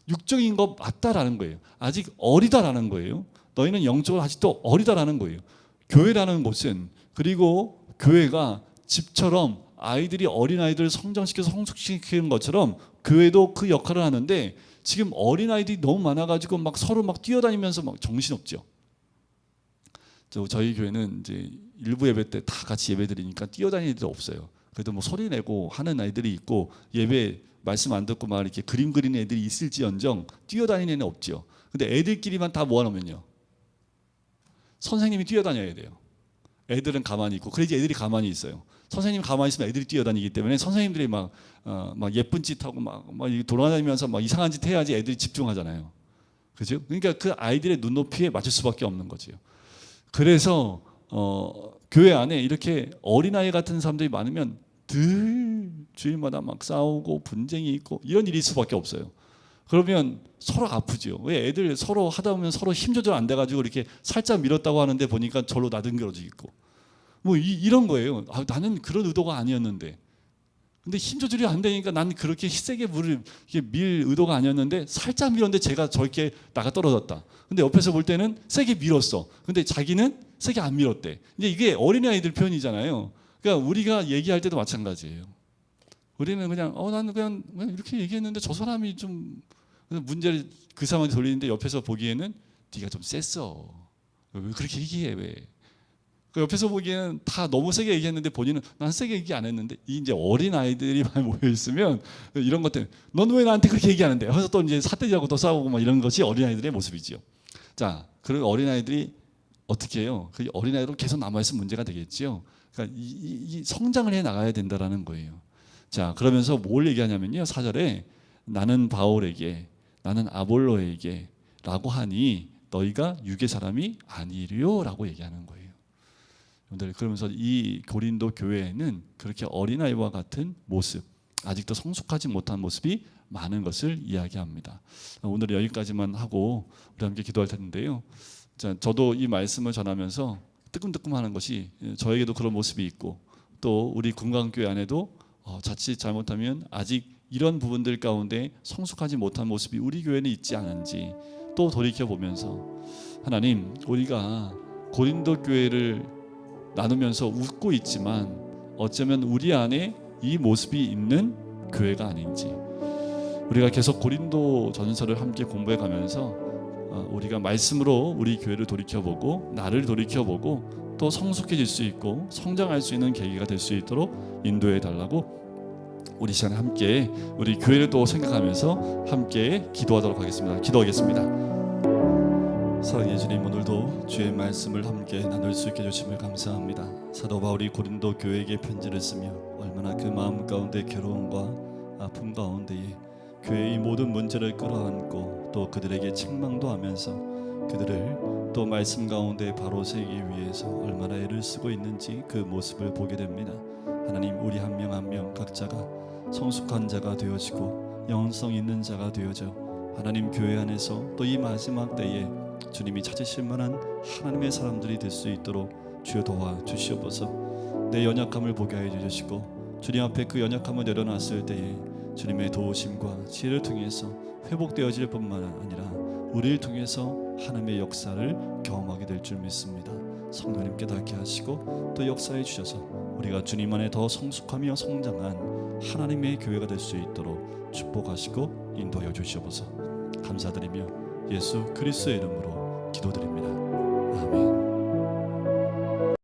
육적인 거 맞다라는 거예요. 아직 어리다라는 거예요. 너희는 영적으로 아직도 어리다라는 거예요. 교회라는 곳은, 그리고 교회가 집처럼 아이들이 어린아이들을 성장시켜서 성숙시키는 것처럼 교회도 그 역할을 하는데, 지금 어린아이들이 너무 많아가지고 막 서로 막 뛰어다니면서 막 정신없죠. 저희 교회는 이제 일부 예배 때 다 같이 예배 드리니까 뛰어다니는 애들이 없어요. 그래도 뭐 소리 내고 하는 아이들이 있고, 예배 말씀 안 듣고 막 이렇게 그림 그리는 애들이 있을지언정 뛰어다니는 애는 없죠. 근데 애들끼리만 다 모아놓으면요, 선생님이 뛰어다녀야 돼요. 애들은 가만히 있고, 그래야지 애들이 가만히 있어요. 선생님이 가만히 있으면 애들이 뛰어다니기 때문에 선생님들이 막 예쁜 짓 하고 막 돌아다니면서 막 이상한 짓 해야지 애들이 집중하잖아요. 그죠? 그러니까 그 아이들의 눈높이에 맞출 수밖에 없는 거죠. 그래서 교회 안에 이렇게 어린아이 같은 사람들이 많으면 늘 주일마다 막 싸우고 분쟁이 있고 이런 일이 있을 수밖에 없어요. 그러면 서로 아프죠. 왜 애들 서로 하다 보면 서로 힘 조절 안 돼가지고 이렇게 살짝 밀었다고 하는데 보니까 절로 나등겨지고 뭐 이런 거예요. 나는 그런 의도가 아니었는데, 근데 힘 조절이 안 되니까 난 그렇게 세게 물을 밀 의도가 아니었는데 살짝 밀었는데 제가 저렇게 나가 떨어졌다. 근데 옆에서 볼 때는 세게 밀었어. 근데 자기는 세게 안 밀었대. 이제 이게 어린아이들 표현이잖아요. 그러니까 우리가 얘기할 때도 마찬가지예요. 우리는 그냥 나는 그냥 이렇게 얘기했는데 저 사람이 좀 문제를 그 사람한테 돌리는데 옆에서 보기에는 네가 좀 셌어. 왜 그렇게 얘기해 왜? 그 옆에서 보기에는 다 너무 세게 얘기했는데 본인은 난 세게 얘기 안 했는데, 이제 어린 아이들이 많이 모여 있으면 이런 것 때문에 넌 왜 나한테 그렇게 얘기하는데? 그래서 또 이제 사태지하고 또 싸우고 막 이런 것이 어린 아이들의 모습이지요. 자, 그런 어린 아이들이 어떻게 해요? 그 어린 아이로 계속 남아 있으면 문제가 되겠지요. 그러니까 이 성장을 해 나가야 된다라는 거예요. 자, 그러면서 뭘 얘기하냐면요. 4절에 나는 바울에게 나는 아볼로에게 라고 하니 너희가 육의 사람이 아니리요 라고 얘기하는 거예요. 여러분들, 그러면서 이 고린도 교회에는 그렇게 어린아이와 같은 모습, 아직도 성숙하지 못한 모습이 많은 것을 이야기합니다. 오늘 여기까지만 하고 우리 함께 기도할 텐데요. 자, 저도 이 말씀을 전하면서 뜨끔뜨끔하는 것이 저에게도 그런 모습이 있고, 또 우리 금강교회 안에도 자칫 잘못하면 아직 이런 부분들 가운데 성숙하지 못한 모습이 우리 교회는 있지 않은지 또 돌이켜보면서, 하나님, 우리가 고린도 교회를 나누면서 웃고 있지만 어쩌면 우리 안에 이 모습이 있는 교회가 아닌지, 우리가 계속 고린도 전서를 함께 공부해 가면서 우리가 말씀으로 우리 교회를 돌이켜보고 나를 돌이켜보고 또 성숙해질 수 있고 성장할 수 있는 계기가 될 수 있도록 인도해 달라고 우리 시간에 함께 우리 교회를 또 생각하면서 함께 기도하도록 하겠습니다. 기도하겠습니다. 사랑의 주님, 오늘도 주의 말씀을 함께 나눌 수 있게 해주심을 감사합니다. 사도 바울이 고린도 교회에게 편지를 쓰며 얼마나 그 마음 가운데 괴로움과 아픔 가운데에 교회의 모든 문제를 끌어안고 또 그들에게 책망도 하면서 그들을 또 말씀 가운데 바로 세우기 위해서 얼마나 애를 쓰고 있는지 그 모습을 보게 됩니다. 하나님, 우리 한 명 한 명 각자가 성숙한 자가 되어지고 영성 있는 자가 되어져 하나님 교회 안에서 또 이 마지막 때에 주님이 찾으실 만한 하나님의 사람들이 될 수 있도록 주여 도와주시옵소서. 내 연약함을 보게 하여 주시고 주님 앞에 그 연약함을 내려놨을 때에 주님의 도우심과 지혜를 통해서 회복되어질 뿐만 아니라 우리를 통해서 하나님의 역사를 경험하게 될 줄 믿습니다. 성령님 깨닫게 하시고 또 역사해 주셔서 우리가 주님 안에 더 성숙하며 성장한 하나님의 교회가 될 수 있도록 축복하시고 인도하여 주시옵소서. 감사드리며 예수 그리스도의 이름으로 기도드립니다. 아멘.